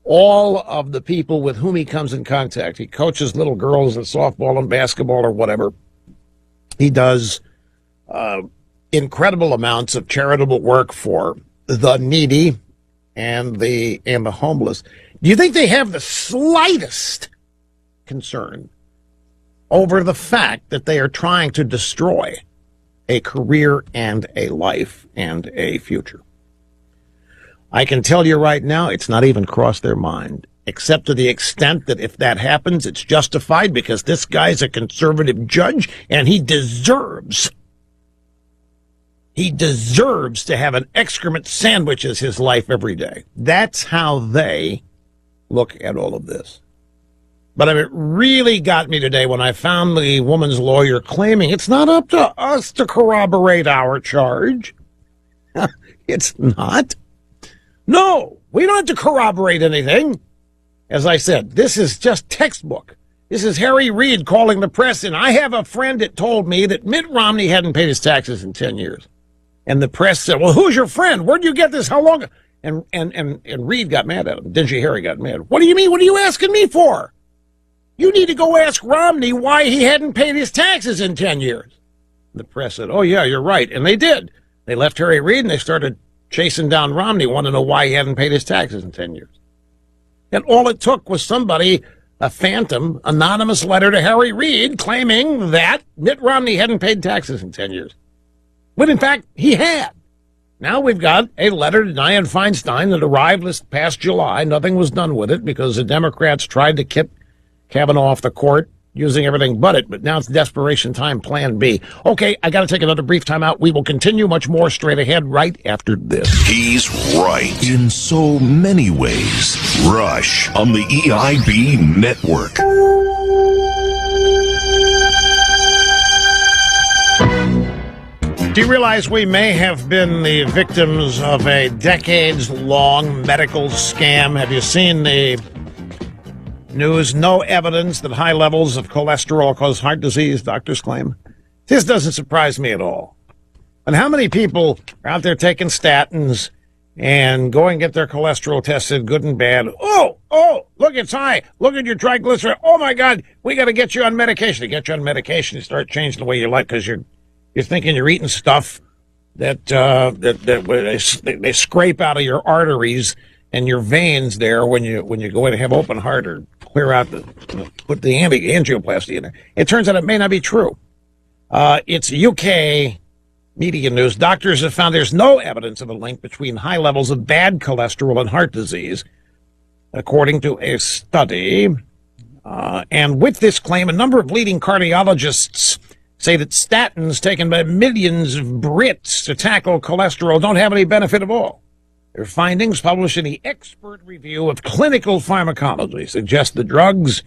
all of the people with whom he comes in contact? He coaches little girls in softball and basketball or whatever. He does incredible amounts of charitable work for the needy and the homeless. Do you think they have the slightest concern over the fact that they are trying to destroy a career and a life and a future? I can tell you right now, it's not even crossed their mind, except to the extent that if that happens, it's justified because this guy's a conservative judge and he deserves to have an excrement sandwich as his life every day. That's how they look at all of this. But it really got me today when I found the woman's lawyer claiming it's not up to us to corroborate our charge. It's not. No, we don't have to corroborate anything. As I said, this is just textbook. This is Harry Reid calling the press, and I have a friend that told me that Mitt Romney hadn't paid his taxes in 10 years. And the press said, well, who's your friend? Where'd you get this? How long? And Reid got mad at him. Dingy Harry got mad. What do you mean? What are you asking me for? You need to go ask Romney why he hadn't paid his taxes in 10 years. The press said, oh, yeah, you're right. And they did. They left Harry Reid and they started chasing down Romney, wanting to know why he hadn't paid his taxes in 10 years. And all it took was somebody, a phantom, anonymous letter to Harry Reid claiming that Mitt Romney hadn't paid taxes in 10 years. When, in fact, he had. Now we've got a letter to Dianne Feinstein that arrived this past July. Nothing was done with it because the Democrats tried to kick Kavanaugh off the court using everything but it. But now it's desperation time, plan B. Okay, I got to take another brief time out. We will continue much more straight ahead right after this.
He's right in so many ways. Rush on the EIB network.
Do you realize we may have been the victims of a decades-long medical scam? Have you seen the news? No evidence that high levels of cholesterol cause heart disease, doctors claim. This doesn't surprise me at all. And how many people are out there taking statins and go and get their cholesterol tested, good and bad? Oh, look, it's high. Look at your triglyceride. Oh, my God, we got to get you on medication. To get you on medication, you start changing the way you live because you're thinking you're eating stuff they scrape out of your arteries and your veins there when you go in and have open heart or clear out put the angioplasty in there. It turns out it may not be true. It's UK media news. Doctors have found there's no evidence of a link between high levels of bad cholesterol and heart disease, according to a study. And with this claim, a number of leading cardiologists say that statins taken by millions of Brits to tackle cholesterol don't have any benefit at all. Their findings, published in the expert review of clinical pharmacology, suggest the drugs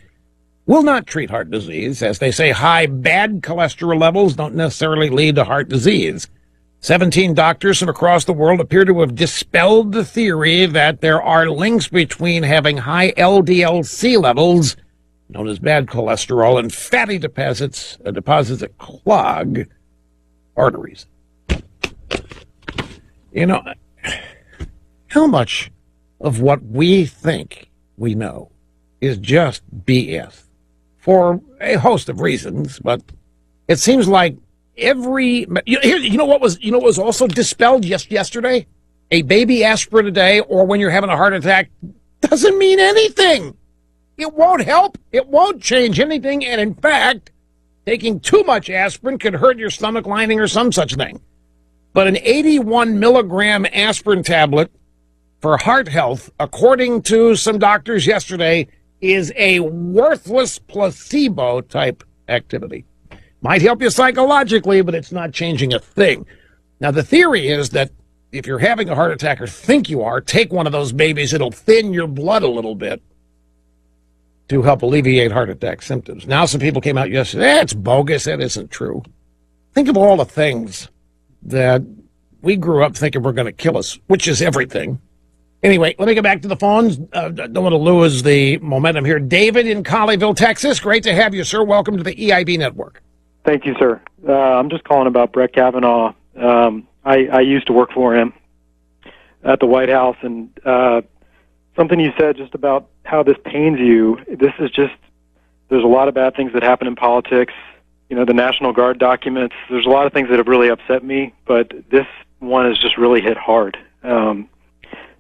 will not treat heart disease. As they say, high bad cholesterol levels don't necessarily lead to heart disease. 17 doctors from across the world appear to have dispelled the theory that there are links between having high LDL-C levels, known as bad cholesterol, and fatty deposits that clog arteries. You know, how much of what we think we know is just BS for a host of reasons, but it seems like you know what was also dispelled yesterday? A baby aspirin a day, or when you're having a heart attack, doesn't mean anything. It won't help. It won't change anything. And in fact, taking too much aspirin could hurt your stomach lining or some such thing. But an 81 milligram aspirin tablet for heart health, according to some doctors yesterday, is a worthless placebo-type activity. Might help you psychologically, but it's not changing a thing. Now, the theory is that if you're having a heart attack or think you are, take one of those babies. It'll thin your blood a little bit to help alleviate heart attack symptoms. Now, some people came out yesterday, it's bogus. That isn't true. Think of all the things that we grew up thinking were going to kill us, which is everything. Anyway, let me get back to the phones. Don't want to lose the momentum here. David in Colleyville, Texas. Great to have you, sir. Welcome to the EIB Network.
Thank you, sir. I'm just calling about Brett Kavanaugh. I used to work for him at the White House, and something you said just about how this pains you, this is just, there's a lot of bad things that happen in politics. You know, the National Guard documents, there's a lot of things that have really upset me, but this one has just really hit hard.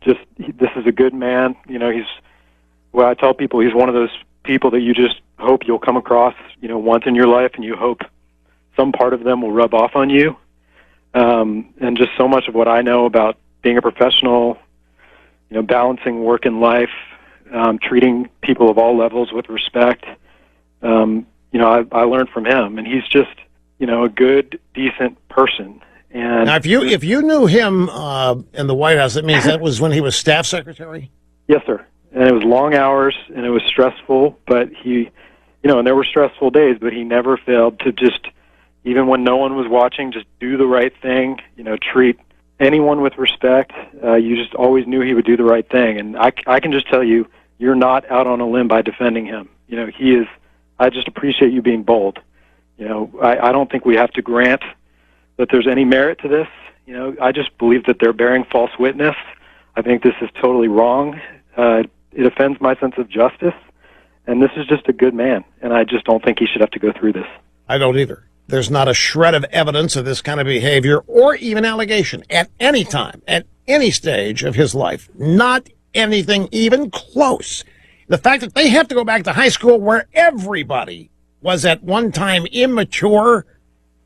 This is a good man. You know, I tell people he's one of those people that you just hope you'll come across, you know, once in your life, and you hope some part of them will rub off on you. And just so much of what I know about being a professional, you know, balancing work and life, treating people of all levels with respect, you know, I learned from him, and he's just, you know, a good, decent person. And
now, if you knew him in the White House, that means that was when he was staff secretary?
Yes, sir. And it was long hours, and it was stressful, but you know, and there were stressful days, but he never failed to just, even when no one was watching, just do the right thing, you know, treat anyone with respect. You just always knew he would do the right thing. And I can just tell you, you're not out on a limb by defending him. You know, he is, I just appreciate you being bold. You know, I don't think we have to grant that there's any merit to this. You know, I just believe that they're bearing false witness. I think this is totally wrong. It offends my sense of justice, and this is just a good man, and I just don't think he should have to go through this.
I don't either. There's not a shred of evidence of this kind of behavior or even allegation at any time, at any stage of his life. Not anything even close. The fact that they have to go back to high school where everybody was at one time immature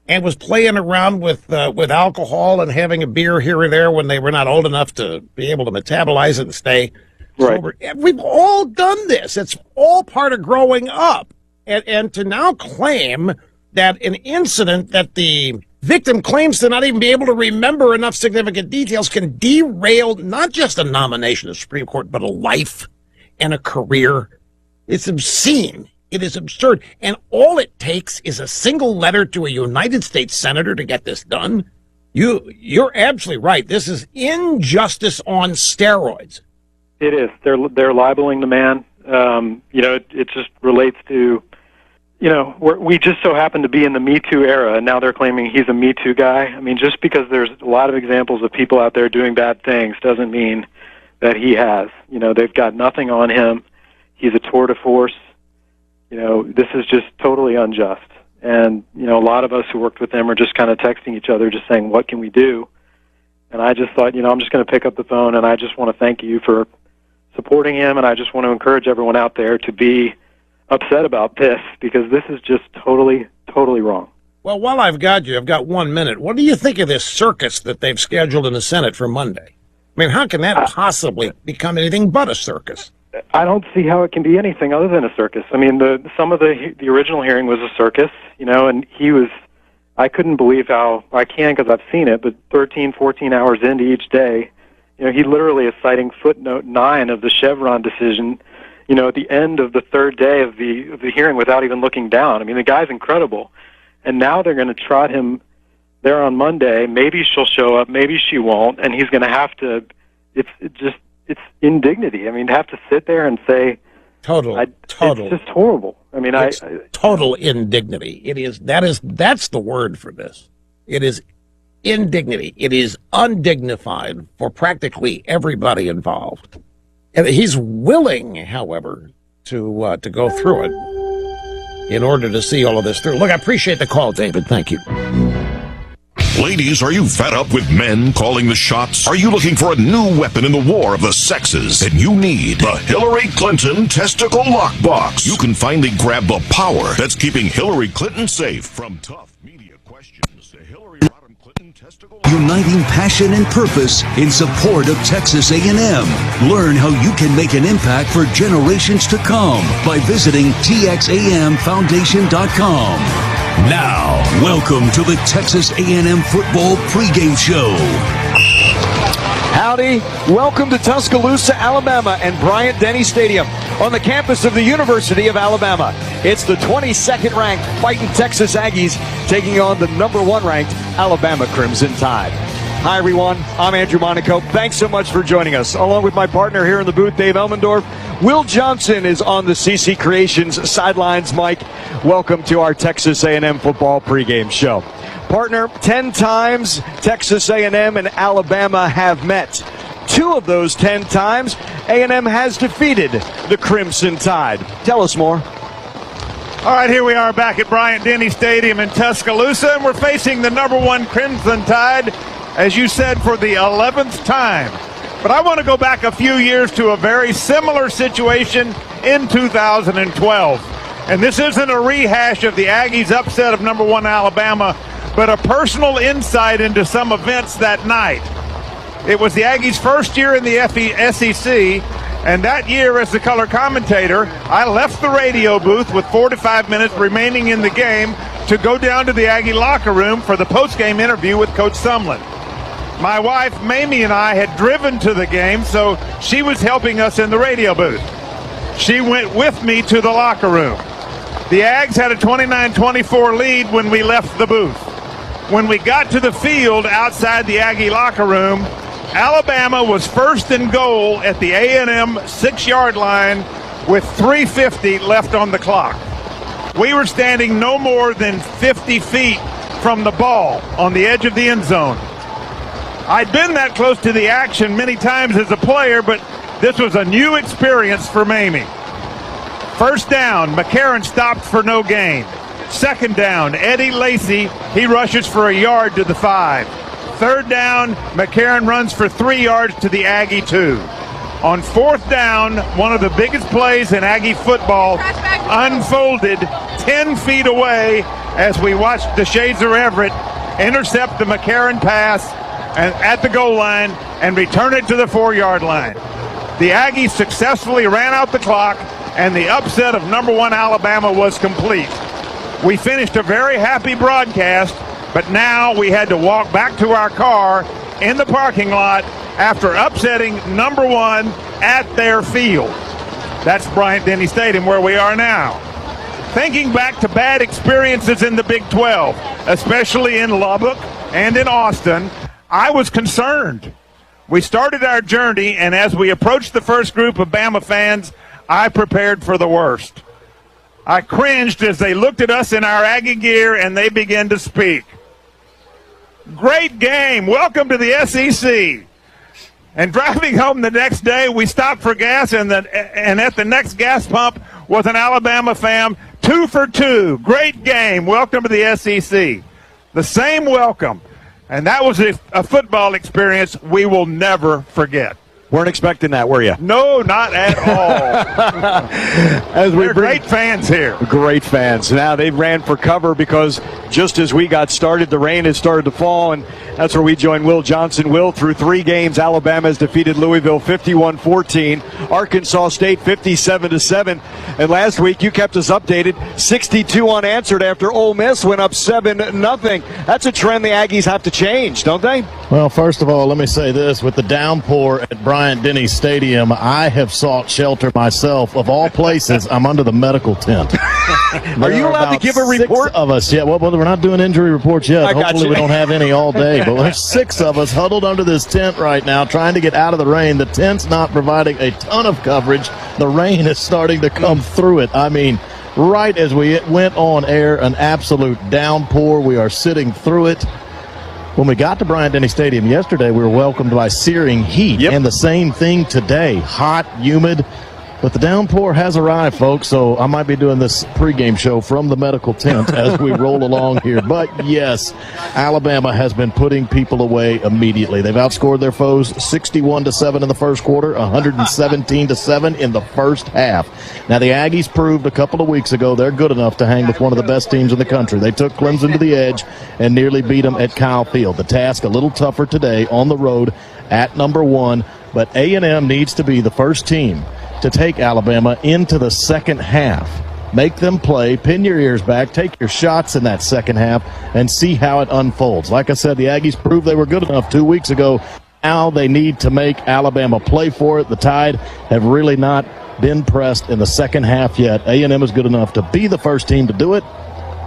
and was playing around with alcohol and having a beer here or there when they were not old enough to be able to metabolize it and stay sober. We've all done this. It's all part of growing up. And to now claim that an incident that the victim claims to not even be able to remember enough significant details can derail not just a nomination to the Supreme Court, but a life and a career. It's obscene. It is absurd. And all it takes is a single letter to a United States senator to get this done. You're absolutely right. This is injustice on steroids.
It is. They're libeling the man. You know, it just relates to, you know, we just so happen to be in the Me Too era, and now they're claiming he's a Me Too guy. I mean, just because there's a lot of examples of people out there doing bad things doesn't mean that he has. You know, they've got nothing on him. He's a tour de force. You know, this is just totally unjust. And, a lot of us who worked with him are just kind of texting each other, just saying, what can we do? And I just thought, I'm just going to pick up the phone, and I just want to thank you for supporting him, and I just want to encourage everyone out there to be upset about this, because this is just totally, totally wrong.
Well, while I've got you, I've got 1 minute. What do you think of this circus that they've scheduled in the Senate for Monday? I mean, how can that possibly become anything but a circus?
I don't see how it can be anything other than a circus. I mean, some of the original hearing was a circus, and I couldn't believe how, I can because I've seen it, but 13, 14 hours into each day, he literally is citing footnote 9 of the Chevron decision, at the end of the third day of the hearing without even looking down. I mean, the guy's incredible. And now they're going to trot him there on Monday. Maybe she'll show up, maybe she won't, and he's going to have to, it's indignity. I mean, to have to sit there and say,
total.
It's just horrible. I mean,
it's total indignity. That's the word for this. It is indignity. It is undignified for practically everybody involved. And he's willing, however, to go through it in order to see all of this through. Look, I appreciate the call, David. Thank you.
Ladies, are you fed up with men calling the shots? Are you looking for a new weapon in the war of the sexes? Then you need the Hillary Clinton Testicle Lockbox. You can finally grab the power that's keeping Hillary Clinton safe from tough media questions. The Hillary Rodham Clinton Testicle
Uniting passion and purpose in support of Texas A&M. Learn how you can make an impact for generations to come by visiting txamfoundation.com. Now, welcome to the Texas A&M Football Pregame Show.
Howdy. Welcome to Tuscaloosa, Alabama and Bryant-Denny Stadium on the campus of the University of Alabama. It's the 22nd ranked Fighting Texas Aggies taking on the number 1 ranked Alabama Crimson Tide. Hi, everyone. I'm Andrew Monaco. Thanks so much for joining us. Along with my partner here in the booth, Dave Elmendorf, Will Johnson is on the CC Creations sidelines. Mike, welcome to our Texas A&M football pregame show. Partner, 10 times Texas A&M and Alabama have met. 2 of those 10 times, A&M has defeated the Crimson Tide. Tell us more.
All right, here we are back at Bryant-Denny Stadium in Tuscaloosa, and we're facing the number 1 Crimson Tide, as you said, for the 11th time. But I want to go back a few years to a very similar situation in 2012. And this isn't a rehash of the Aggies' upset of number 1 Alabama, but a personal insight into some events that night. It was the Aggies' first year in the SEC, and that year as the color commentator, I left the radio booth with 4 to 5 minutes remaining in the game to go down to the Aggie locker room for the post-game interview with Coach Sumlin. My wife, Mamie, and I had driven to the game, so she was helping us in the radio booth. She went with me to the locker room. The Ags had a 29-24 lead when we left the booth. When we got to the field outside the Aggie locker room, Alabama was first and goal at the A&M 6-yard line with 3:50 left on the clock. We were standing no more than 50 feet from the ball on the edge of the end zone. I'd been that close to the action many times as a player, but this was a new experience for Mamie. First down, McCarron stopped for no gain. Second down, Eddie Lacy, he rushes for a yard to the 5. Third down, McCarron runs for 3 yards to the Aggie 2. On 4th down, one of the biggest plays in Aggie football unfolded 10 feet away as we watched the Shazer Everett intercept the McCarron pass and at the goal line and return it to the 4-yard line. The Aggies successfully ran out the clock, and the upset of number 1 Alabama was complete. We finished a very happy broadcast, but now we had to walk back to our car in the parking lot after upsetting number 1 at their field. That's Bryant-Denny Stadium, where we are now. Thinking back to bad experiences in the Big 12, especially in Lubbock and in Austin, I was concerned. We started our journey, and as we approached the first group of Bama fans, I prepared for the worst. I cringed as they looked at us in our Aggie gear, and they began to speak. Great game. Welcome to the SEC. And driving home the next day, we stopped for gas, and at the next gas pump was an Alabama fan 2 for 2. Great game. Welcome to the SEC. The same welcome. And that was a football experience we will never forget.
Weren't expecting that, were you?
No, not at all. They're great fans here.
Great fans. Now they ran for cover because just as we got started, the rain had started to fall, and that's where we join Will Johnson. Will, through 3 games, Alabama has defeated Louisville 51-14, Arkansas State 57-7, and last week you kept us updated, 62 unanswered after Ole Miss went up 7-0. That's a trend the Aggies have to change, don't they?
Well, first of all, let me say this. With the downpour at Bryant-Denny Stadium, I have sought shelter myself. Of all places, I'm under the medical tent.
Are you allowed to give a report?
6 of us, yeah. Well, we're not doing injury reports yet. Hopefully we don't have any all day. But there's 6 of us huddled under this tent right now trying to get out of the rain. The tent's not providing a ton of coverage. The rain is starting to come through it. I mean, right as we went on air, an absolute downpour. We are sitting through it. When we got to Bryant-Denny Stadium yesterday, we were welcomed by searing heat.
Yep.
And the same thing today. Hot, humid. But the downpour has arrived, folks, so I might be doing this pregame show from the medical tent as we roll along here. But, yes, Alabama has been putting people away immediately. They've outscored their foes 61-7 in the first quarter, 117-7 in the first half. Now, the Aggies proved a couple of weeks ago they're good enough to hang with one of the best teams in the country. They took Clemson to the edge and nearly beat them at Kyle Field. The task a little tougher today on the road at number 1, but A&M needs to be the first team to take Alabama into the second half. Make them play, pin your ears back, take your shots in that second half, and see how it unfolds. Like I said, the Aggies proved they were good enough 2 weeks ago. Now they need to make Alabama play for it. The Tide have really not been pressed in the second half yet. A&M is good enough to be the first team to do it.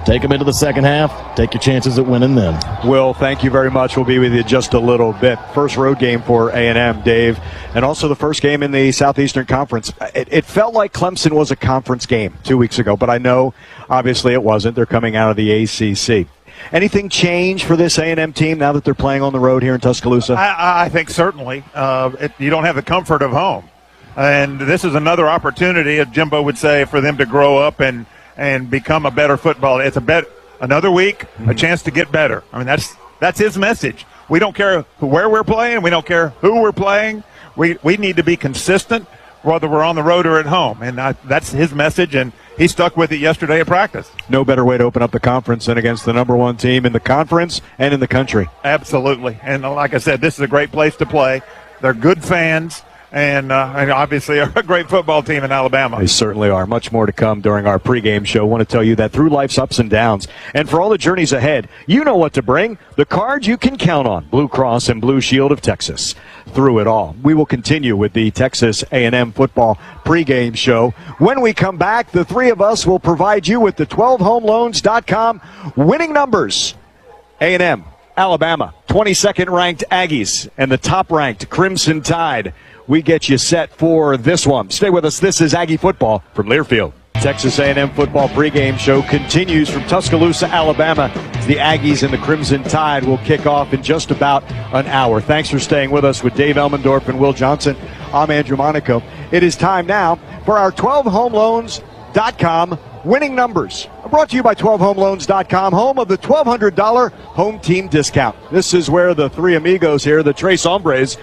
Take them into the second half. Take your chances at winning then.
Will, thank you very much. We'll be with you just a little bit. First road game for A&M, Dave, and also the first game in the Southeastern Conference. It felt like Clemson was a conference game 2 weeks ago, but I know obviously it wasn't. They're coming out of the ACC. Anything change for this A&M team now that they're playing on the road here in Tuscaloosa?
I think certainly. You don't have the comfort of home. And this is another opportunity, as Jimbo would say, for them to grow up and become a better football. It's another week, a chance to get better. I mean, that's his message. We don't care where we're playing. We don't care who we're playing. We need to be consistent, whether we're on the road or at home. And that's his message, and he stuck with it yesterday at practice.
No better way to open up the conference than against the number 1 team in the conference and in the country.
Absolutely. And like I said, this is a great place to play. They're good fans. And obviously are a great football team in Alabama.
They certainly are. Much more to come during our pregame show. I want to tell you that through life's ups and downs, and for all the journeys ahead, you know what to bring. The cards you can count on. Blue Cross and Blue Shield of Texas. Through it all. We will continue with the Texas A&M football pregame show. When we come back, the 3 of us will provide you with the 12homeloans.com winning numbers. A&M, Alabama, 22nd ranked Aggies, and the top ranked Crimson Tide. We get you set for this one. Stay with us. This is Aggie football from Learfield. Texas A&M football pregame show continues from Tuscaloosa, Alabama. The Aggies and the Crimson Tide will kick off in just about an hour. Thanks for staying with us with Dave Elmendorf and Will Johnson. I'm Andrew Monaco. It is time now for our 12homeloans.com winning numbers. Brought to you by 12homeloans.com, home of the $1,200 home team discount. This is where the 3 amigos here, the Tres Hombres,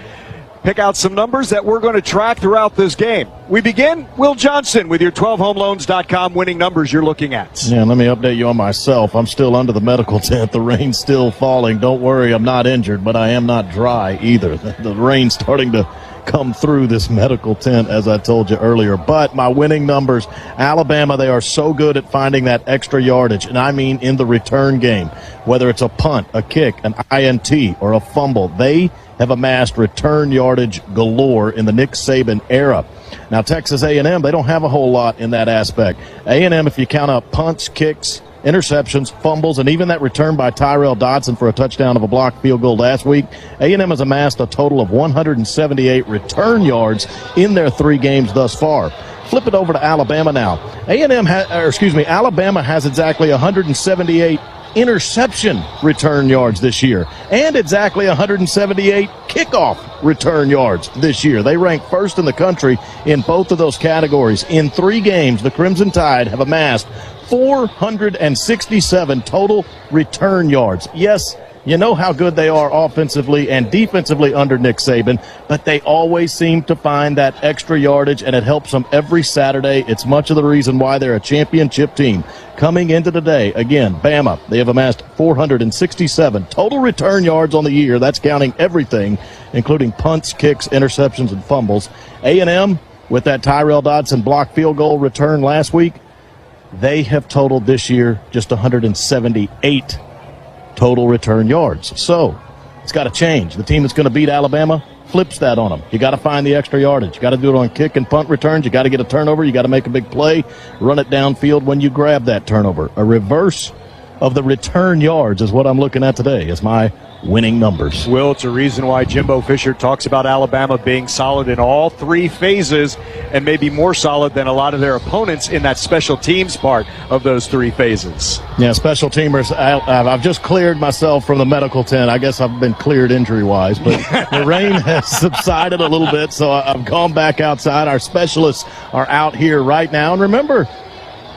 pick out some numbers that we're going to track throughout this game. We begin, Will Johnson, with your 12homeloans.com winning numbers you're looking at.
Yeah, let me update you on myself. I'm still under the medical tent. The rain's still falling. Don't worry, I'm not injured, but I am not dry either. The rain's starting to come through this medical tent, as I told you earlier. But my winning numbers, Alabama, they are so good at finding that extra yardage, and I mean in the return game. Whether it's a punt, a kick, an INT, or a fumble, they have amassed return yardage galore in the Nick Saban era. Now, Texas A&M, they don't have a whole lot in that aspect. A&M, if you count up punts, kicks, interceptions, fumbles, and even that return by Tyrell Dodson for a touchdown of a blocked field goal last week, A&M has amassed a total of 178 return yards in their 3 games thus far. Flip it over to Alabama now. Alabama has exactly 178 interception return yards this year and exactly 178 kickoff return yards this year. They rank first in the country in both of those categories. In 3 games, the Crimson Tide have amassed 467 total return yards. Yes, you know how good they are offensively and defensively under Nick Saban, but they always seem to find that extra yardage, and it helps them every Saturday. It's much of the reason why they're a championship team. Coming into today, again, Bama, they have amassed 467 total return yards on the year. That's counting everything, including punts, kicks, interceptions, and fumbles. A&M, with that Tyrell Dodson blocked field goal return last week, they have totaled this year just 178 total return yards. So it's got to change. The team that's going to beat Alabama flips that on them. You got to find the extra yardage. You got to do it on kick and punt returns. You got to get a turnover. You got to make a big play, run it downfield when you grab that turnover. A reverse of the return yards is what I'm looking at today as my winning numbers.
Will, it's a reason why Jimbo Fisher talks about Alabama being solid in all three phases and maybe more solid than a lot of their opponents in that special teams part of those three phases.
Yeah, special teamers, I've just cleared myself from the medical tent. I guess I've been cleared injury-wise, but the rain has subsided a little bit, so I've gone back outside. Our specialists are out here right now. And remember,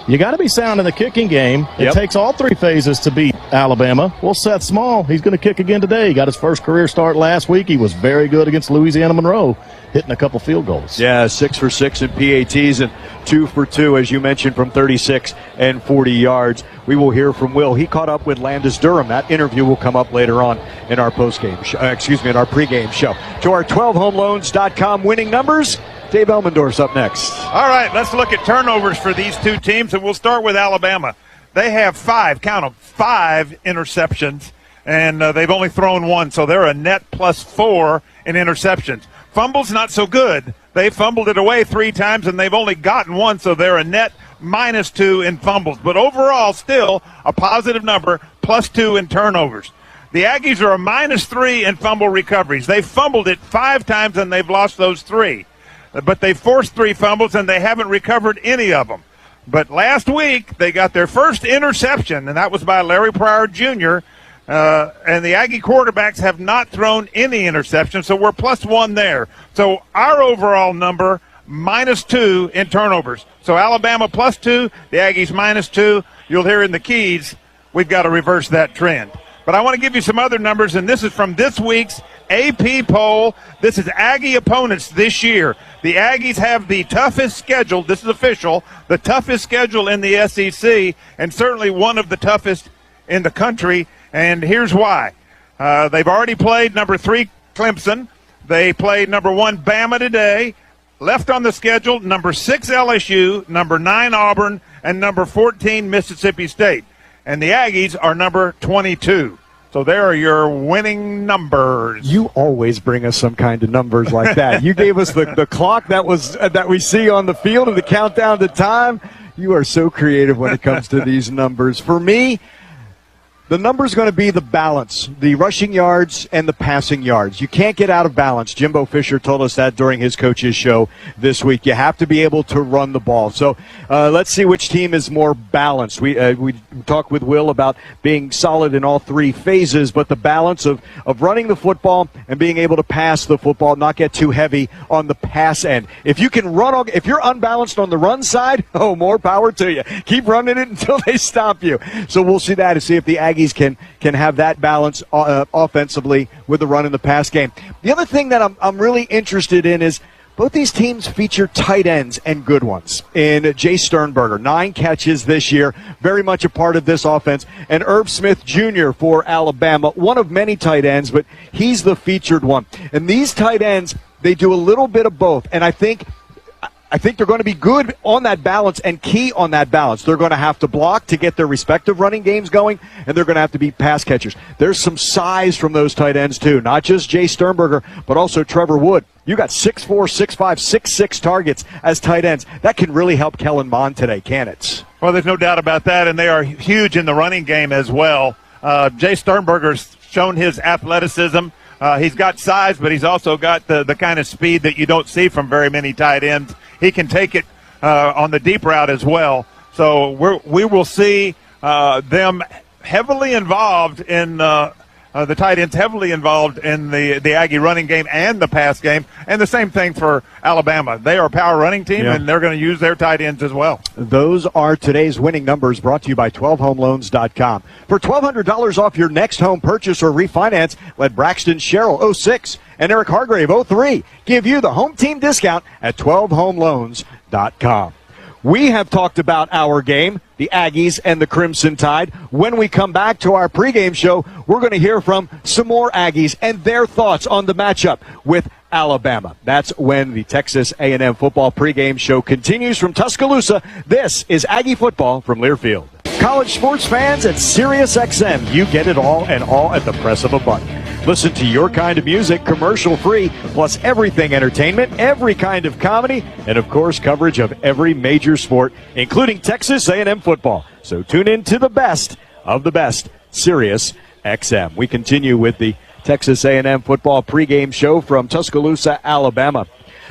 you got to be sound in the kicking game. It takes all three phases to beat Alabama. Well, Seth Small, he's going to kick again today. He got his first career start last week. He was very good against Louisiana Monroe, hitting a couple field goals.
Yeah, 6 for 6 in PATs and 2 for 2, as you mentioned, from 36 and 40 yards. We will hear from Will. He caught up with Landis Durham. That interview will come up later on in our postgame show, in our pregame show. To our 12homeloans.com winning numbers. Dave Elmendorf's up next.
All right, let's look at turnovers for these two teams, and we'll start with Alabama. They have 5 interceptions, and they've only thrown 1, so they're a net +4 in interceptions. Fumbles, not so good. They fumbled it away 3 times, and they've only gotten 1, so they're a net -2 in fumbles. But overall, still a positive number, +2 in turnovers. The Aggies are a -3 in fumble recoveries. They fumbled it 5 times, and they've lost those 3. But they forced 3 fumbles, and they haven't recovered any of them. But last week, they got their first interception, and that was by Larry Pryor Jr., and the Aggie quarterbacks have not thrown any interceptions, so we're +1 there. So our overall number, -2 in turnovers. So Alabama +2, the Aggies -2. You'll hear in the keys, we've got to reverse that trend. But I want to give you some other numbers, and this is from this week's AP poll. This is Aggie opponents this year. The Aggies have the toughest schedule, this is official, the toughest schedule in the SEC, and certainly one of the toughest in the country, and here's why. They've already played number 3 Clemson. They played number 1 Bama today. Left on the schedule, number 6 LSU, number 9 Auburn, and number 14 Mississippi State. And the Aggies are number 22. So there are your winning numbers.
You always bring us some kind of numbers like that. You gave us the clock that we see on the field and the countdown to time. You are so creative when it comes to these numbers. For me, the number is going to be the balance, the rushing yards and the passing yards. You can't get out of balance. Jimbo Fisher told us that during his coach's show this week. You have to be able to run the ball. So let's see which team is more balanced. We talked with Will about being solid in all 3 phases, but the balance of running the football and being able to pass the football, not get too heavy on the pass end. If you can run, if you're unbalanced on the run side, more power to you. Keep running it until they stop you. So we'll see that to see if the Aggies can have that balance offensively with the run and the pass game. The other thing that I'm really interested in is both these teams feature tight ends and good ones. In Jay Sternberger, 9 catches this year, very much a part of this offense. And Herb Smith Jr. for Alabama, one of many tight ends, but he's the featured one. And these tight ends, they do a little bit of both. And I think they're going to be good on that balance and key on that balance. They're going to have to block to get their respective running games going, and they're going to have to be pass catchers. There's some size from those tight ends, too. Not just Jay Sternberger, but also Trevor Wood. You got 6'4", 6'5", 6'6" targets as tight ends. That can really help Kellen Mond today, can it?
Well, there's no doubt about that, and they are huge in the running game as well. Jay Sternberger's shown his athleticism. He's got size, but he's also got the kind of speed that you don't see from very many tight ends. He can take it on the deep route as well. So we will see them heavily involved in The tight end's heavily involved in the Aggie running game and the pass game, and the same thing for Alabama. They are a power running team, and they're going to use their tight ends as well.
Those are today's winning numbers, brought to you by 12homeloans.com. For $1,200 off your next home purchase or refinance, let Braxton Sherrill 06 and Eric Hargrave 03 give you the home team discount at 12homeloans.com. We have talked about our game, the Aggies and the Crimson Tide. When we come back to our pregame show, we're going to hear from some more Aggies and their thoughts on the matchup with Alabama. That's when the Texas A&M football pregame show continues from Tuscaloosa. This is Aggie football from Learfield. College sports fans at SiriusXM, you get it all and all at the press of a button. Listen to your kind of music commercial-free, plus everything entertainment, every kind of comedy, and, of course, coverage of every major sport, including Texas A&M football. So tune in to the best of the best, SiriusXM. We continue with the Texas A&M football pregame show from Tuscaloosa, Alabama.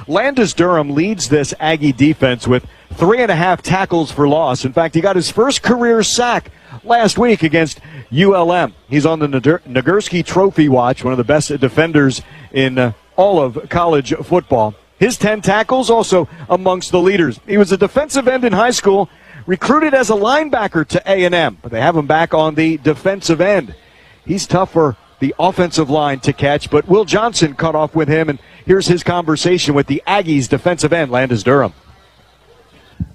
Landis Durham leads this Aggie defense with 3.5 tackles for loss. In fact, he got his first career sack last week against ULM. He's on the Nagurski Trophy watch, one of the best defenders in all of college football. His 10 tackles also amongst the leaders. He was a defensive end in high school, recruited as a linebacker to A&M, but they have him back on the defensive end. He's tough for the offensive line to catch, but Will Johnson cut off with him, and here's his conversation with the Aggies defensive end, Landis Durham.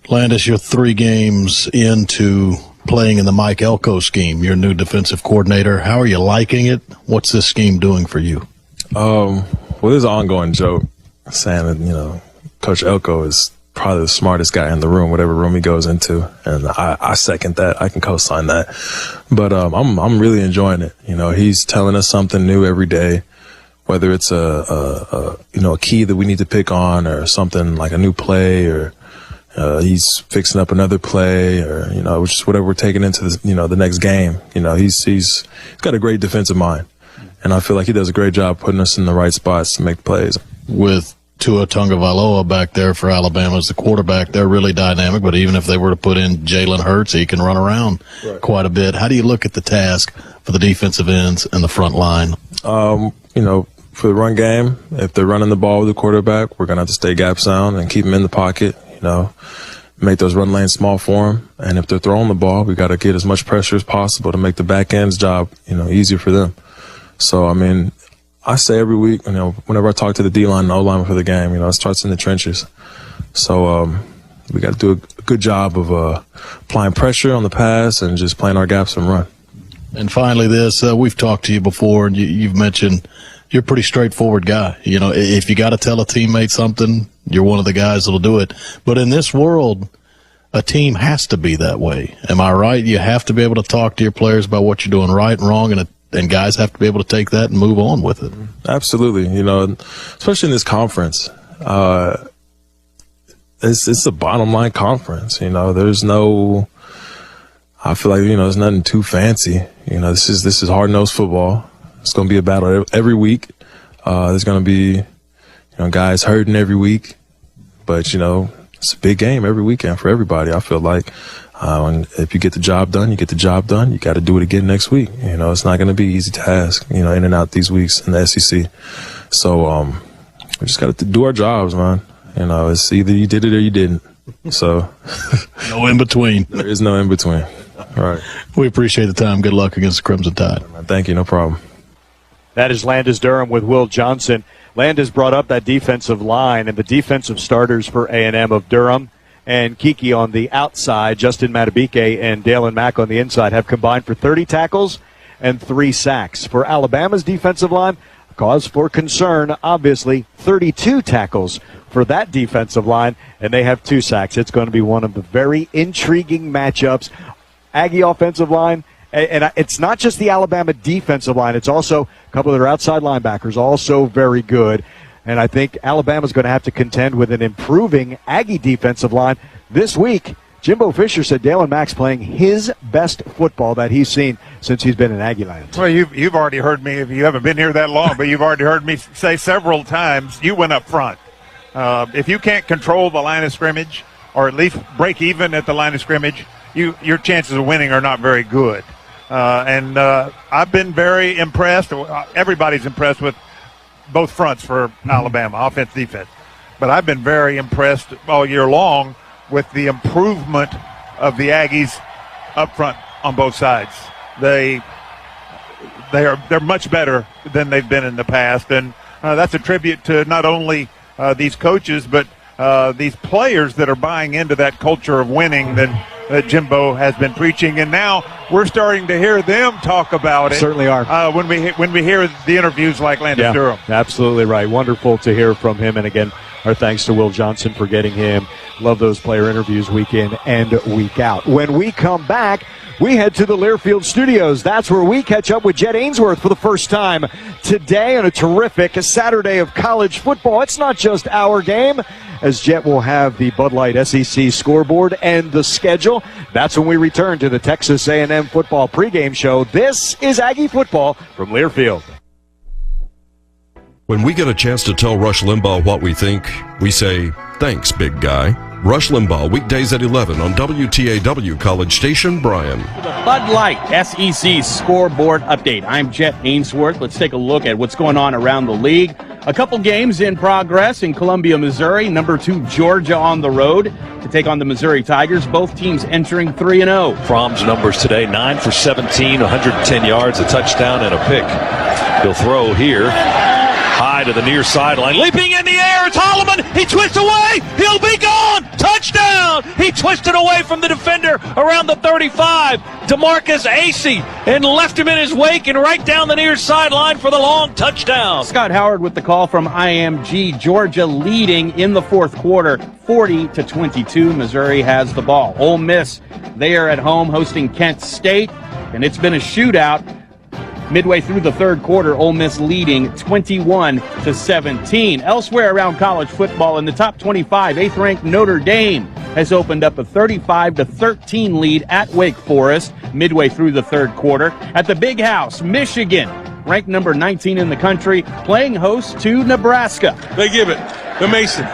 Landis, you're 3 games into playing in the Mike Elko scheme, your new defensive coordinator. How are you liking it? What's this scheme doing for you?
Well, there's an ongoing joke saying that, Coach Elko is probably the smartest guy in the room, whatever room he goes into. And I second that. I can co-sign that. But I'm really enjoying it. He's telling us something new every day, whether it's a key that we need to pick on or something like a new play or he's fixing up another play or, just whatever we're taking into the next game. He's got a great defensive mind. And I feel like he does a great job putting us in the right spots to make plays.
With Tua Tagovailoa back there for Alabama as the quarterback, they're really dynamic, but even if they were to put in Jalen Hurts, he can run around quite a bit. How do you look at the task for the defensive ends and the front line?
For the run game, if they're running the ball with the quarterback, we're going to have to stay gap sound and keep them in the pocket, make those run lanes small for them. And if they're throwing the ball, we got to get as much pressure as possible to make the back end's job, easier for them. So, I say every week, whenever I talk to the D-line and O-line for the game, it starts in the trenches. So we got to do a good job of applying pressure on the pass and just playing our gaps and run.
And finally we've talked to you before, and you've mentioned you're a pretty straightforward guy. If you got to tell a teammate something, you're one of the guys that'll do it. But in this world, a team has to be that way. Am I right? You have to be able to talk to your players about what you're doing right and wrong, and guys have to be able to take that and move on with it.
Absolutely. Especially in this conference, it's a bottom line conference. There's no, I feel like, there's nothing too fancy. This is hard nosed football. It's going to be a battle every week. There's going to be, guys hurting every week, but, it's a big game every weekend for everybody. I feel like, and if you get the job done, you get the job done. You got to do it again next week. It's not going to be easy task, in and out these weeks in the SEC. So, we just got to do our jobs, man. It's either you did it or you didn't. So,
no in between.
There is no in between. All right.
We appreciate the time. Good luck against the Crimson Tide.
Thank you. No problem.
That is Landis Durham with Will Johnson. Landis brought up that defensive line and the defensive starters for A&M of Durham and Kiki on the outside. Justin Matabike and Dalen Mack on the inside have combined for 30 tackles and 3 sacks. For Alabama's defensive line, cause for concern, obviously, 32 tackles for that defensive line, and they have 2 sacks. It's going to be one of the very intriguing matchups. Aggie offensive line, and it's not just the Alabama defensive line. It's also a couple of their outside linebackers, also very good. And I think Alabama's going to have to contend with an improving Aggie defensive line this week. Jimbo Fisher said Dalen Mack's playing his best football that he's seen since he's been in Aggie land.
Well, you've already heard me, if you haven't been here that long, but you've already heard me say several times, you went up front. If you can't control the line of scrimmage or at least break even at the line of scrimmage, your chances of winning are not very good. And I've been very impressed. Everybody's impressed with both fronts for Alabama, offense, defense. But I've been very impressed all year long with the improvement of the Aggies up front on both sides. They're much better than they've been in the past, and that's a tribute to not only these coaches but these players that are buying into that culture of winning that Jimbo has been preaching, and now we're starting to hear them talk about it.
Certainly are.
When we hear the interviews like Landon Durham.
Absolutely right. Wonderful to hear from him, and again, our thanks to Will Johnson for getting him. Love those player interviews week in and week out. When we come back, we head to the Learfield Studios. That's where we catch up with Jet Ainsworth for the first time today on a terrific Saturday of college football. It's not just our game, as Jet will have the Bud Light SEC scoreboard and the schedule. That's when we return to the Texas A&M football pregame show. This is Aggie Football from Learfield.
When we get a chance to tell Rush Limbaugh what we think, we say, "Thanks, big guy." Rush Limbaugh, weekdays at 11 on WTAW College Station, Bryan.
The Bud Light SEC scoreboard update. I'm Jet Ainsworth. Let's take a look at what's going on around the league. A couple games in progress in Columbia, Missouri. Number 2, Georgia on the road to take on the Missouri Tigers. Both teams entering 3-0.
Fromm's numbers today, 9 for 17, 110 yards, a touchdown, and a pick. He'll throw here. High to the near sideline. Leaping in the air. It's Holloman. He twists away. He'll be gone. Touchdown. He twisted away from the defender around the 35. DeMarcus Acey and left him in his wake and right down the near sideline for the long touchdown.
Scott Howard with the call from IMG. Georgia leading in the fourth quarter, 40-22. Missouri has the ball. Ole Miss, they are at home hosting Kent State, and it's been a shootout. Midway through the third quarter, Ole Miss leading 21-17. Elsewhere around college football, in the top 25, 8th-ranked Notre Dame has opened up a 35-13 lead at Wake Forest midway through the third quarter. At the Big House, Michigan, ranked number 19 in the country, playing host to Nebraska.
They give it to Mason.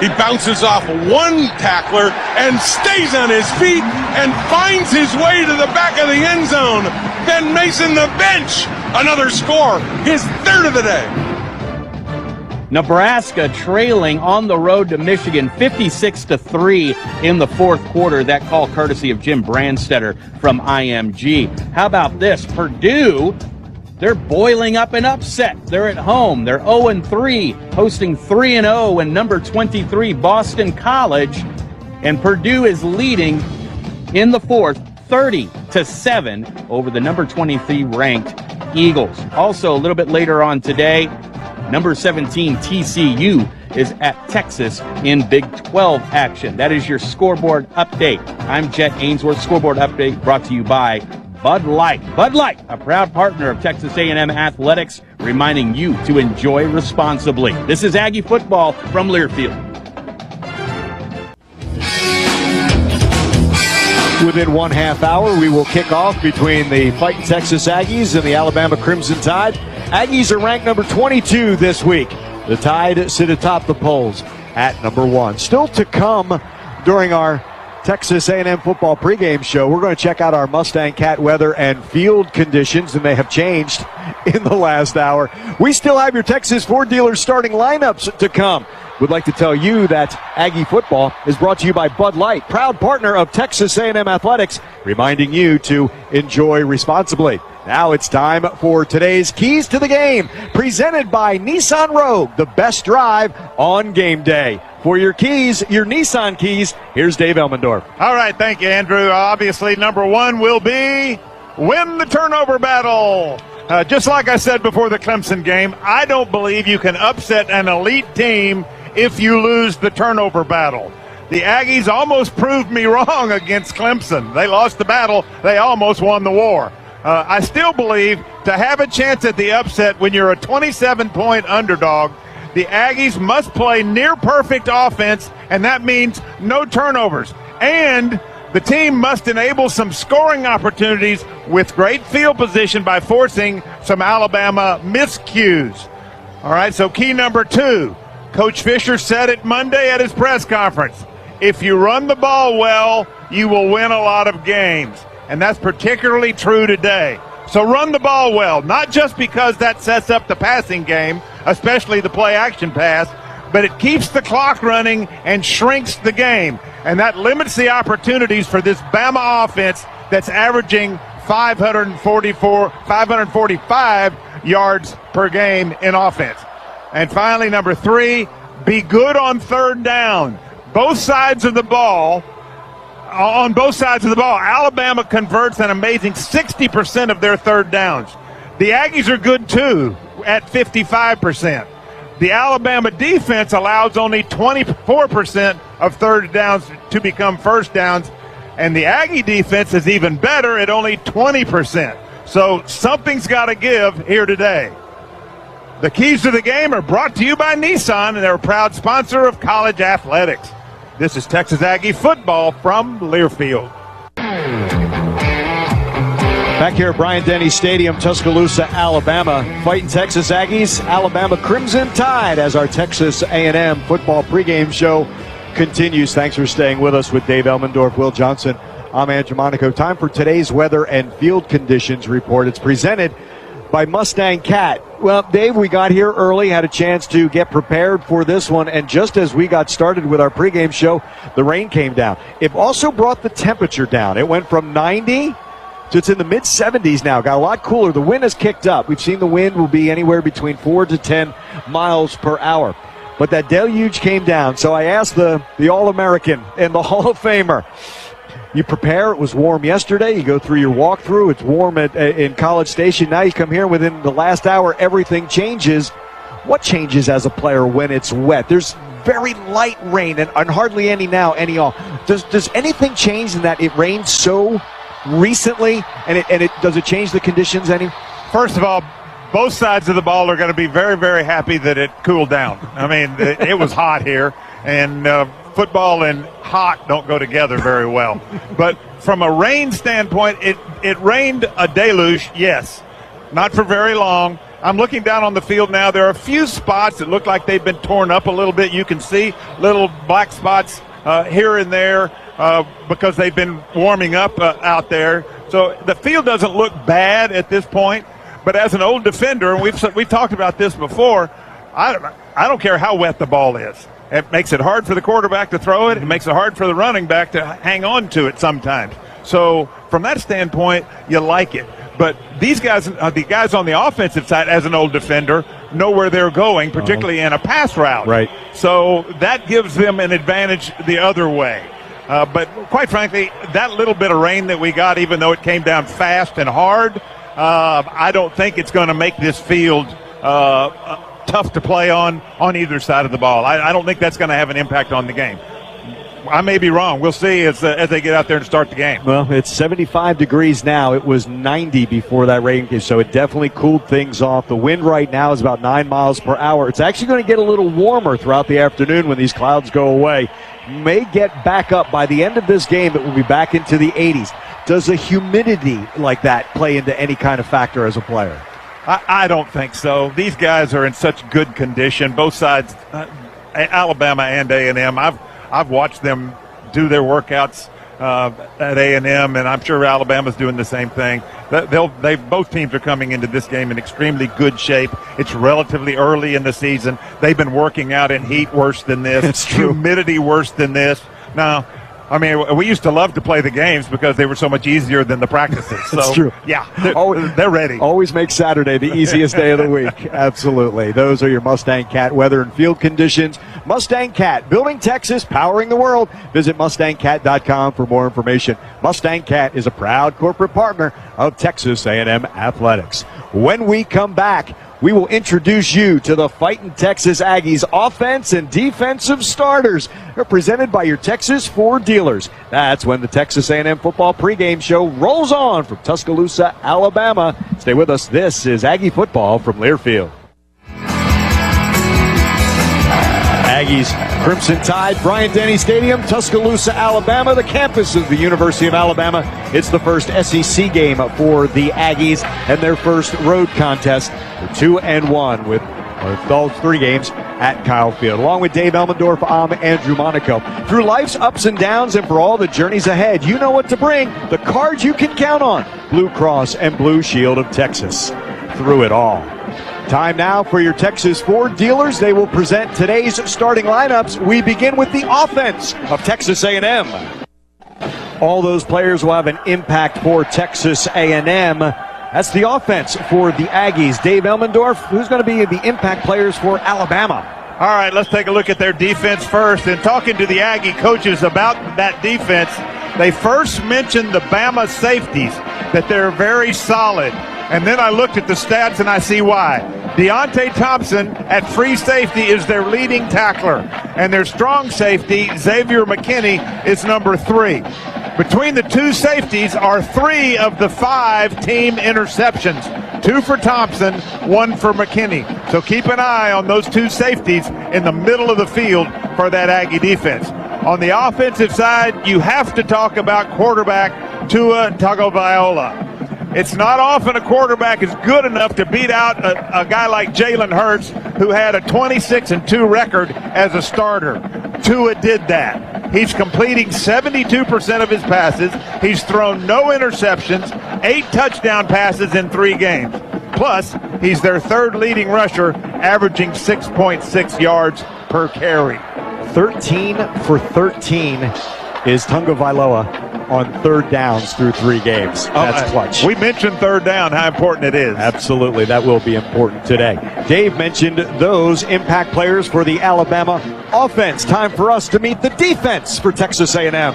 He bounces off one tackler and stays on his feet and finds his way to the back of the end zone. Then Mason, the bench, another score, his third of the day.
Nebraska trailing on the road to Michigan 56-3 in the fourth quarter. That call courtesy of Jim Brandstetter from IMG. How about this? Purdue, they're boiling up an upset. They're at home. They're 0-3, hosting 3-0 in number 23 Boston College. And Purdue is leading in the fourth 30-7 over the number 23 ranked Eagles. Also, a little bit later on today, number 17 TCU is at Texas in Big 12 action. That is your scoreboard update. I'm Jet Ainsworth. Scoreboard update brought to you by Bud Light. Bud Light, a proud partner of Texas A&M Athletics, reminding you to enjoy responsibly. This is Aggie Football from Learfield.
Within 1/2 hour, we will kick off between the Fighting Texas Aggies and the Alabama Crimson Tide. Aggies are ranked number 22 this week. The Tide sit atop the polls at number 1. Still to come during our Texas A&M football pregame show, we're going to check out our Mustang Cat weather and field conditions, and they have changed in the last hour. We still have your Texas Ford dealers starting lineups to come. We'd like to tell you that Aggie Football is brought to you by Bud Light, proud partner of Texas A&M Athletics, reminding you to enjoy responsibly. Now it's time for today's Keys to the Game, presented by Nissan Rogue, the best drive on game day. For your keys, your Nissan keys, here's Dave Elmendorf.
All right, thank you, Andrew. Obviously, number 1 will be win the turnover battle. Just like I said before the Clemson game, I don't believe you can upset an elite team if you lose the turnover battle. The Aggies almost proved me wrong against Clemson. They lost the battle. They almost won the war. I still believe to have a chance at the upset when you're a 27-point underdog, the Aggies must play near-perfect offense, and that means no turnovers. And the team must enable some scoring opportunities with great field position by forcing some Alabama miscues. All right, so key number 2. Coach Fisher said it Monday at his press conference. If you run the ball well, you will win a lot of games. and that's particularly true today. So run the ball well, not just because that sets up the passing game, especially the play-action pass, but it keeps the clock running and shrinks the game, and that limits the opportunities for this Bama offense that's averaging 545 yards per game in offense. And finally, number 3, be good on third down. Both sides of the ball, on both sides of the ball, Alabama converts an amazing 60% of their third downs. The Aggies are good too at 55%. The Alabama defense allows only 24% of third downs to become first downs, and the Aggie defense is even better at only 20%. So something's got to give here today. The keys to the game are brought to you by Nissan, and they're a proud sponsor of college athletics. This is Texas Aggie football from Learfield.
Back here at Bryant-Denny Stadium, Tuscaloosa, Alabama. Fighting Texas Aggies, Alabama Crimson Tide as our Texas A&M football pregame show continues. Thanks for staying with us with Dave Elmendorf, Will Johnson. I'm Andrew Monaco. Time for today's weather and field conditions report. It's presented by Mustang Cat. Well, Dave, we got here early, had a chance to get prepared for this one, and just as we got started with our pregame show, the rain came down. It also brought the temperature down. It went from 90 to it's in the mid-70s now. Got a lot cooler. The wind has kicked up. We've seen the wind will be anywhere between 4 to 10 miles per hour. But that deluge came down. So I asked the All-American and the Hall of Famer, you prepare. It was warm yesterday. You go through your walkthrough. It's warm in College Station. Now you come here within the last hour, everything changes. What changes as a player when it's wet? There's very light rain and hardly any now, any all. Does anything change in that it rains so recently, and does it change the conditions any?
First of all, both sides of the ball are going to be very, very happy that it cooled down. I mean, it was hot here, and football and hot don't go together very well. But from a rain standpoint, it rained a deluge, yes, not for very long. I'm looking down on the field now. There are a few spots that look like they've been torn up a little bit. You can see little black spots here and there. Because they've been warming up out there. So the field doesn't look bad at this point, but as an old defender, and we've talked about this before, I don't care how wet the ball is. It makes it hard for the quarterback to throw it. It makes it hard for the running back to hang on to it sometimes. So from that standpoint, you like it. But these guys, the guys on the offensive side, as an old defender, know where they're going, particularly in a pass route.
Right.
So that gives them an advantage the other way. But quite frankly, that little bit of rain that we got, even though it came down fast and hard, I don't think it's going to make this field tough to play on either side of the ball. I don't think that's going to have an impact on the game. I may be wrong. We'll see as they get out there and start the game.
Well, it's 75 degrees now. It was 90 before that rain came, so it definitely cooled things off. The wind right now is about 9 miles per hour. It's actually going to get a little warmer throughout the afternoon when these clouds go away. May get back up. By the end of this game, it will be back into the 80s. Does the humidity like that play into any kind of factor as a player?
I don't think so. These guys are in such good condition, both sides, Alabama and A&M. I've watched them do their workouts at A&M, and I'm sure Alabama's doing the same thing. Both teams are coming into this game in extremely good shape. It's relatively early in the season. They've been working out in heat worse than this.
It's true.
Humidity worse than this. Now, I mean, we used to love to play the games because they were so much easier than the practices. So,
That's true.
Yeah, they're ready.
Always make Saturday the easiest day of the week. Absolutely. Those are your Mustang Cat weather and field conditions. Mustang Cat, building Texas, powering the world. Visit MustangCat.com for more information. Mustang Cat is a proud corporate partner of Texas A&M Athletics. When we come back, we will introduce you to the Fighting Texas Aggies offense and defensive starters. They're presented by your Texas Ford dealers. That's when the Texas A&M football pregame show rolls on from Tuscaloosa, Alabama. Stay with us. This is Aggie football from Learfield. Aggies, Crimson Tide, Bryant-Denny Stadium, Tuscaloosa, Alabama, the campus of the University of Alabama. It's the first SEC game for the Aggies and their first road contest. They're 2-1 with those 3 games at Kyle Field. Along with Dave Elmendorf, I'm Andrew Monaco. Through life's ups and downs and for all the journeys ahead, you know what to bring. The cards you can count on. Blue Cross and Blue Shield of Texas. Through it all. Time now for your Texas Ford dealers. They will present today's starting lineups. We begin with the offense of Texas A&M. All those players will have an impact for Texas A&M. That's the offense for the Aggies. Dave Elmendorf, who's going to be the impact players for Alabama?
All right, let's take a look at their defense first. And talking to the Aggie coaches about that defense, they first mentioned the Bama safeties, that they're very solid. And then I looked at the stats and I see why. Deontay Thompson at free safety is their leading tackler. And their strong safety, Xavier McKinney, is number 3. Between the two safeties are 3 of the 5 team interceptions. 2 for Thompson, 1 for McKinney. So keep an eye on those 2 safeties in the middle of the field for that Aggie defense. On the offensive side, you have to talk about quarterback Tua Tagovailoa. It's not often a quarterback is good enough to beat out a guy like Jalen Hurts, who had a 26-2 record as a starter. Tua did that. He's completing 72% of his passes. He's thrown no interceptions, 8 touchdown passes in 3 games. Plus, he's their 3rd leading rusher, averaging 6.6 yards per carry.
13 for 13 is Tagovailoa on 3rd downs through 3 games. That's clutch.
We mentioned 3rd down, how important it is.
Absolutely, that will be important today. Dave mentioned those impact players for the Alabama offense. Time for us to meet the defense for Texas A&M.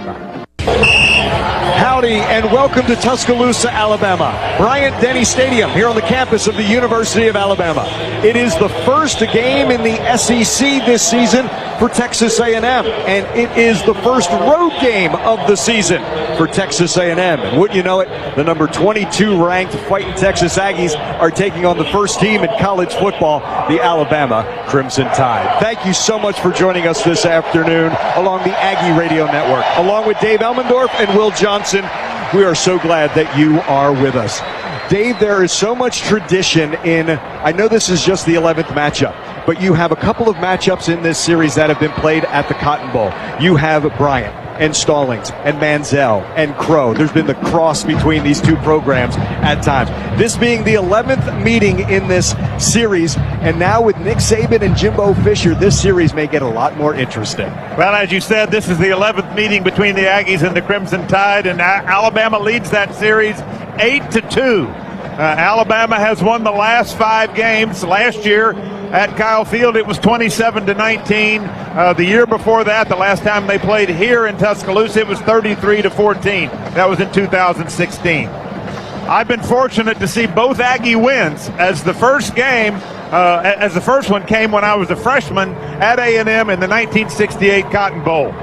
Howdy and welcome to Tuscaloosa, Alabama. Bryant-Denny Stadium here on the campus of the University of Alabama. It is the first game in the SEC this season for Texas A&M, and it is the first road game of the season for Texas A&M. And wouldn't you know it, the number 22 ranked Fighting Texas Aggies are taking on the first team in college football, the Alabama Crimson Tide. Thank you so much for joining us this afternoon along the Aggie Radio Network. Along with Dave Elmendorf and Will Johnson, we are so glad that you are with us. Dave, there is so much tradition in, I know this is just the 11th matchup, but you have a couple of matchups in this series that have been played at the Cotton Bowl. You have Bryant and Stallings and Manziel and Crow. There's been the cross between these 2 programs at times. This being the 11th meeting in this series, and now with Nick Saban and Jimbo Fisher, this series may get a lot more interesting.
Well, as you said, this is the 11th meeting between the Aggies and the Crimson Tide, and Alabama leads that series 8-2. Alabama has won the last 5 games. Last year at Kyle Field, it was 27-19. The year before that, the last time they played here in Tuscaloosa, it was 33-14. That was in 2016. I've been fortunate to see both Aggie wins, as the first one came when I was a freshman at A&M in the 1968 Cotton Bowl.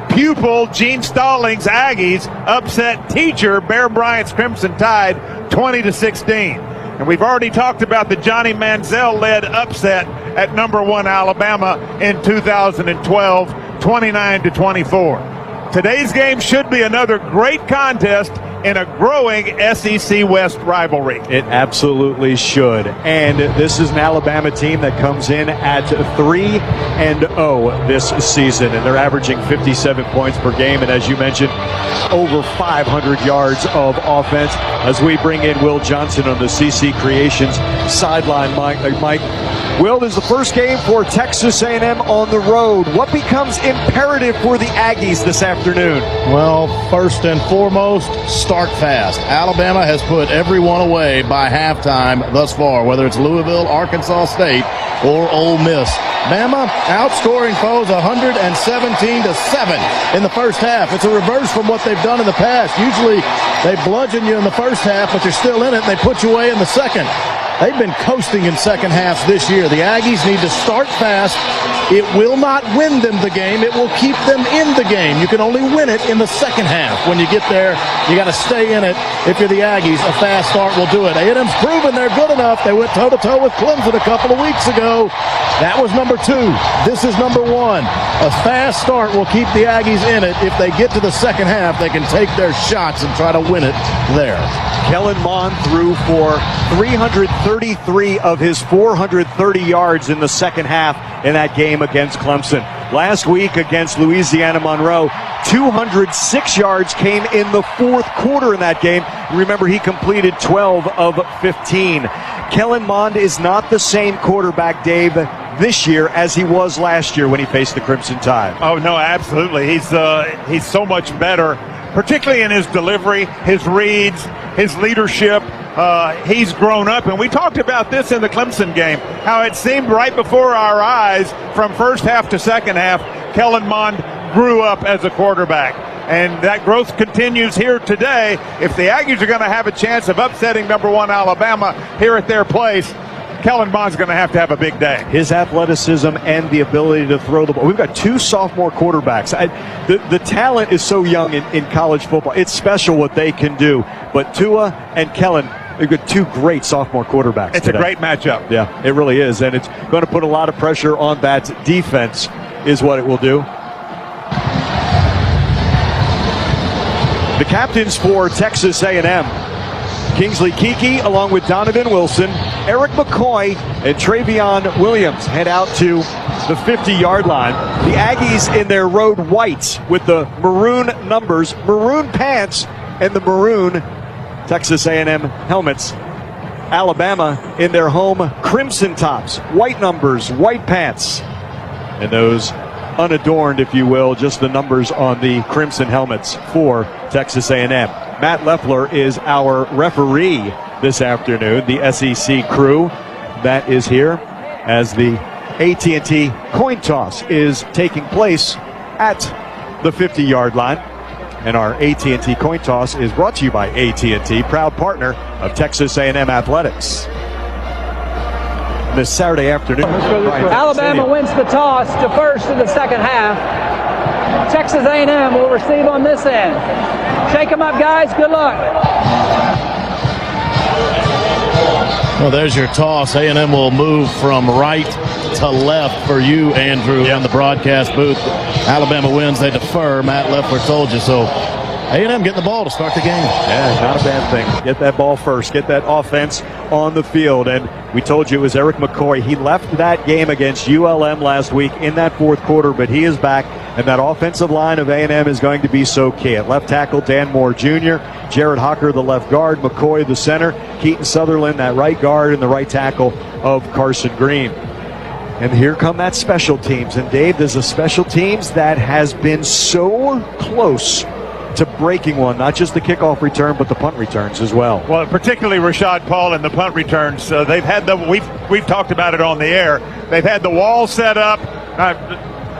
Pupil Gene Stallings' Aggies upset teacher Bear Bryant's Crimson Tide 20-16. And we've already talked about the Johnny Manziel-led upset at number 1 Alabama in 2012, 29-24. Today's game should be another great contest in a growing SEC West rivalry.
It absolutely should. And this is an Alabama team that comes in at 3-0 this season, and they're averaging 57 points per game, and as you mentioned, over 500 yards of offense. As we bring in Will Johnson on the CC Creations sideline, Mike. Will, this is the first game for Texas A&M on the road. What becomes imperative for the Aggies this afternoon?
Well, first and foremost, start fast. Alabama has put everyone away by halftime thus far, whether it's Louisville, Arkansas State, or Ole Miss. Bama outscoring foes 117-7 in the first half. It's a reverse from what they've done in the past. Usually they bludgeon you in the first half, but you're still in it, and they put you away in the second. They've been coasting in second halves this year. The Aggies need to start fast. It will not win them the game. It will keep them in the game. You can only win it in the second half. When you get there, you got to stay in it. If you're the Aggies, a fast start will do it. A&M's proven they're good enough. They went toe-to-toe with Clemson a couple of weeks ago. That was number 2. This is number 1. A fast start will keep the Aggies in it. If they get to the second half, they can take their shots and try to win it there.
Kellen Mond threw for 330 33 of his 430 yards in the second half in that game against Clemson. Last week against Louisiana Monroe, 206 yards came in the fourth quarter in that game. Remember, he completed 12 of 15. Kellen Mond is not the same quarterback, Dave, this year as he was last year when he faced the Crimson Tide.
Oh, no, absolutely. He's so much better, particularly in his delivery, his reads, his leadership. He's grown up, and we talked about this in the Clemson game, how it seemed right before our eyes from first half to second half, Kellen Mond grew up as a quarterback. And that growth continues here today. If the Aggies are going to have a chance of upsetting number 1 Alabama here at their place, Kellen Mond's going to have a big day.
His athleticism and the ability to throw the ball. We've got 2 sophomore quarterbacks. The talent is so young in college football. It's special what they can do. But Tua and Kellen, they've got 2 great sophomore quarterbacks
It's
today.
a great matchup.
Yeah, it really is. And it's going to put a lot of pressure on that defense is what it will do. The captains for Texas A&M, Kingsley Keke along with Donovan Wilson, Eric McCoy, and Travion Williams head out to the 50-yard line. The Aggies in their road whites with the maroon numbers, maroon pants, and the maroon Texas A&M helmets. Alabama in their home crimson tops, white numbers, white pants, and those unadorned, if you will, just the numbers on the crimson helmets for Texas A&M. Matt Leffler is our referee this afternoon. The SEC crew that is here as the AT&T coin toss is taking place at the 50-yard line. And our AT&T coin toss is brought to you by AT&T, proud partner of Texas A&M Athletics. This Saturday afternoon,
Alabama wins the toss to first in the second half. Texas A&M will receive on this end. Shake them up, guys. Good luck.
Well, there's your toss. A&M will move from right to left for you, Andrew, in the broadcast booth. Alabama wins. They defer. Matt Leffler told you so. A&M getting the ball to start the game.
Yeah, not a bad thing. Get that ball first. Get that offense on the field. And we told you it was Eric McCoy. He left that game against ULM last week in that fourth quarter, but he is back. And that offensive line of A&M is going to be so key. At left tackle, Dan Moore Jr., Jared Hocker, the left guard, McCoy, the center, Keaton Sutherland, that right guard, and the right tackle of Carson Green. And here come that special teams. And Dave, there's a special teams that has been so close to breaking one, not just the kickoff return, but the punt returns as well.
Well, particularly Rashad Paul and the punt returns. They've had we've talked about it on the air. They've had the wall set up.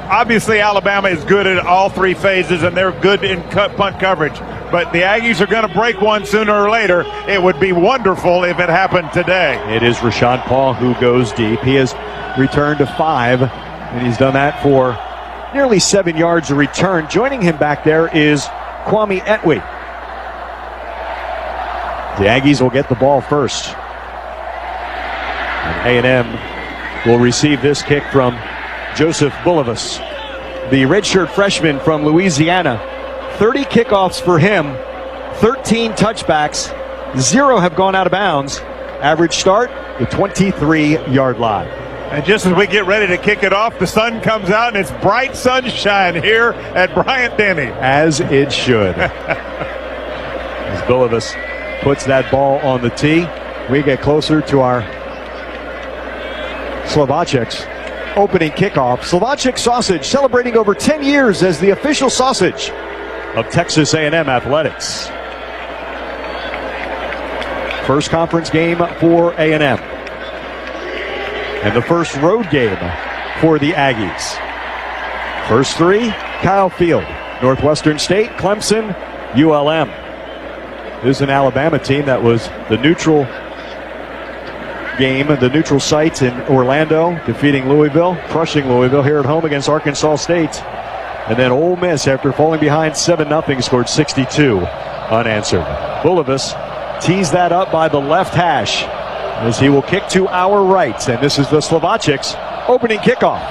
Obviously, Alabama is good at all 3 phases, and they're good in punt coverage. But the Aggies are going to break one sooner or later. It would be wonderful if it happened today.
It is Rashad Paul who goes deep. He has returned to 5, and he's done that for nearly 7 yards a return. Joining him back there is Kwame Etwe. The Aggies will get the ball first. And A&M will receive this kick from Joseph Bulovas, the redshirt freshman from Louisiana. 30 kickoffs for him, 13 touchbacks, 0 have gone out of bounds. Average start, the 23-yard line.
And just as we get ready to kick it off, the sun comes out, and it's bright sunshine here at Bryant-Denny.
As it should. As Bulovas puts that ball on the tee, we get closer to our Slovacek's opening kickoff. Slovacek sausage celebrating over 10 years as the official sausage of Texas A&M Athletics. First conference game for A&M. And the first road game for the Aggies. First 3, Kyle Field, Northwestern State, Clemson, ULM. This is an Alabama team that was the neutral game, the neutral site in Orlando, defeating Louisville, crushing Louisville here at home against Arkansas State. And then Ole Miss, after falling behind 7-0, scored 62 unanswered. Bulovas teased that up by the left hash as he will kick to our right. And this is the Slovacek's opening kickoff.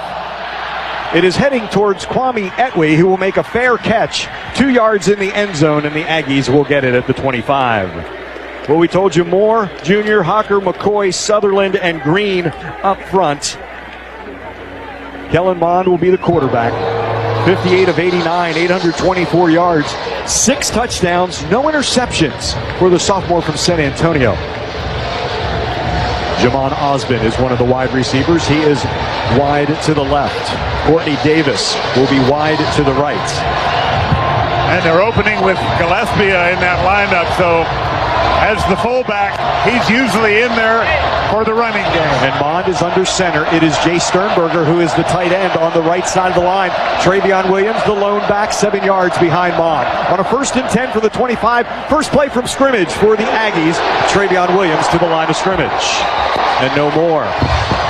It is heading towards Kwame Etwe, who will make a fair catch 2 yards in the end zone, and the Aggies will get it at the 25. Well, we told you Moore, Jr., Hocker, McCoy, Sutherland, and Green up front. Kellen Mond will be the quarterback. 58 of 89, 824 yards, 6 touchdowns, no interceptions for the sophomore from San Antonio. Jamon Osborne is one of the wide receivers. He is wide to the left. Courtney Davis will be wide to the right.
And they're opening with Gillespie in that lineup, so as the fullback, he's usually in there for the running game.
And Mond is under center. It is Jay Sternberger who is the tight end on the right side of the line. Travion Williams, the lone back, 7 yards behind Mond. On a 1st and 10 for the 25, first play from scrimmage for the Aggies. Travion Williams to the line of scrimmage. And no more.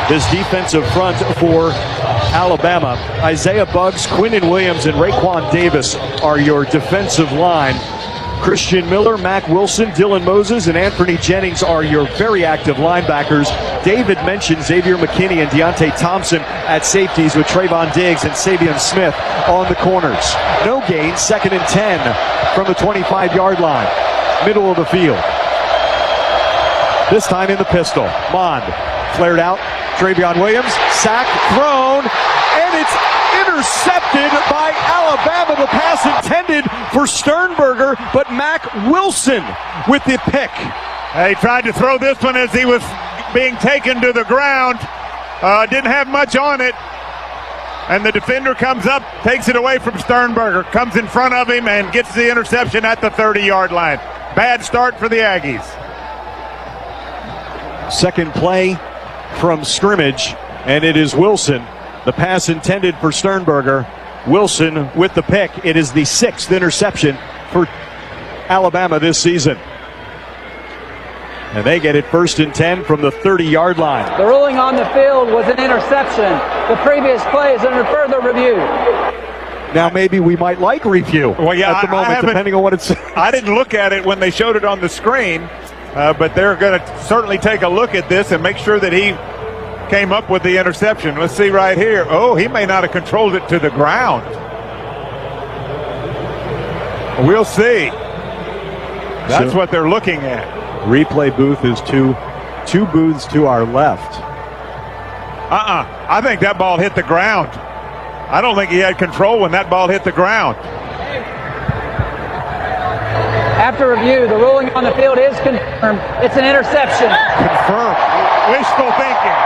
This defensive front for Alabama, Isaiah Buggs, Quinnen Williams, and Raekwon Davis are your defensive line. Christian Miller, Mac Wilson, Dylan Moses, and Anthony Jennings are your very active linebackers. David mentioned Xavier McKinney and Deontay Thompson at safeties with Trayvon Diggs and Savion Smith on the corners. No gain, 2nd and 10 from the 25-yard line, middle of the field. This time in the pistol. Mond flared out. Travion Williams, sack, thrown, and it's intercepted by Alabama. The pass intended for Sternberger, but Mac Wilson with the pick.
He tried to throw this one as he was being taken to the ground. Didn't have much on it. And the defender comes up, takes it away from Sternberger, comes in front of him and gets the interception at the 30-yard line. Bad start for the Aggies.
Second play from scrimmage, and it is Wilson. The pass intended for Sternberger. Wilson with the pick. It is the 6th interception for Alabama this season. And they get it 1st and 10 from the 30-yard line.
The ruling on the field was an interception. The previous play is under further review.
Now maybe we might like review at the moment, depending on what it's.
I didn't look at it when they showed it on the screen, but they're going to certainly take a look at this and make sure that he came up with the interception. Let's see right here. Oh, he may not have controlled it to the ground. We'll see. That's what they're looking at.
Replay booth is two booths to our left.
I think that ball hit the ground. I don't think he had control when that ball hit the ground.
After review, the ruling on the field is confirmed. It's an interception.
Confirmed. Wishful thinking.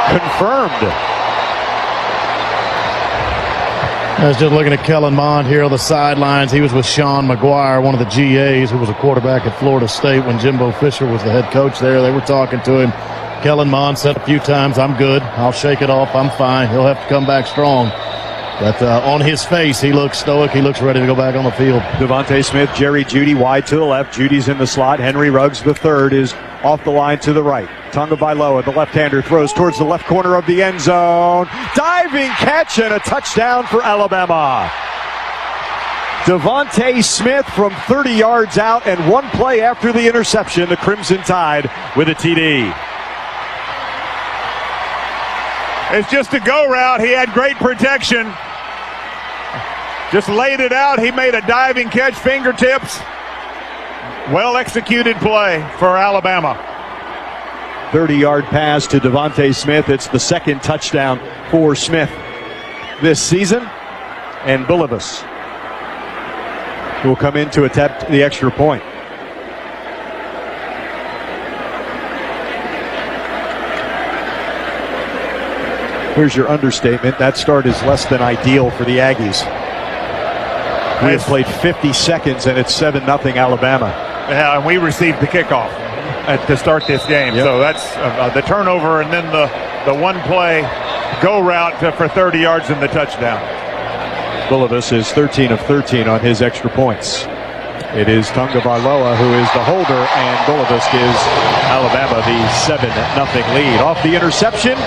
Confirmed.
I was just looking at Kellen Mond here on the sidelines. He was with Sean McGuire, one of the GAs, who was a quarterback at Florida State when Jimbo Fisher was the head coach there. They were talking to him. Kellen Mond said a few times, "I'm good. I'll shake it off. I'm fine. He'll have to come back strong." But on his face, he looks stoic. He looks ready to go back on the field.
Devontae Smith, Jerry Jeudy wide to the left. Judy's in the slot. Henry Ruggs, the third, is off the line to the right. Tonga Bailoa, the left-hander, throws towards the left corner of the end zone. Diving catch and a touchdown for Alabama. Devontae Smith from 30 yards out, and one play after the interception, the Crimson Tide with a TD.
It's just a go route. He had great protection. Just laid it out. He made a diving catch, fingertips. Well executed play for Alabama.
30-yard pass to Devontae Smith. It's the 2nd touchdown for Smith this season. And Bulovas will come in to attempt the extra point. Here's your understatement. That start is less than ideal for the Aggies. We have played 50 seconds, and it's 7-0 Alabama.
Yeah, and we received the kickoff to start this game. Yep. So that's the turnover, and then the one-play go route for 30 yards and the touchdown.
Bulovas is 13 of 13 on his extra points. It is Tonga Bailoa who is the holder, and Bulovas gives Alabama the 7-0 lead. Off the interception,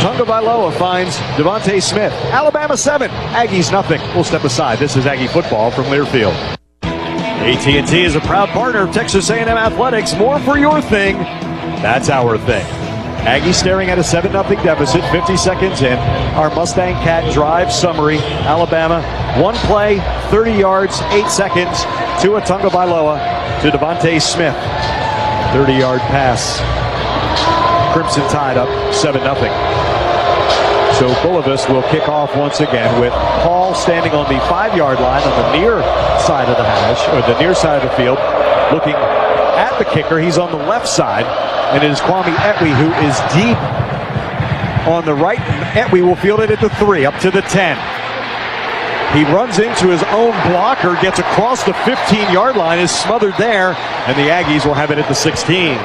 Tonga Bailoa finds Devontae Smith. Alabama 7, Aggies nothing. We'll step aside. This is Aggie football from Learfield. AT&T is a proud partner of Texas A&M Athletics. More for your thing. That's our thing. Aggies staring at a 7-0 deficit, 50 seconds in. Our Mustang Cat drive summary. Alabama One play, 30 yards, 8 seconds. Tua Tagovailoa to Devontae Smith. 30-yard pass. Crimson Tide up 7-0. So Bulovas will kick off once again with Paul standing on the 5-yard line on the near side of the hash, or the near side of the field, looking at the kicker. He's on the left side, and it is Kwame Etwe who is deep on the right. Etwe will field it at the 3, up to the 10. He runs into his own blocker, gets across the 15-yard line, is smothered there, and the Aggies will have it at the 16.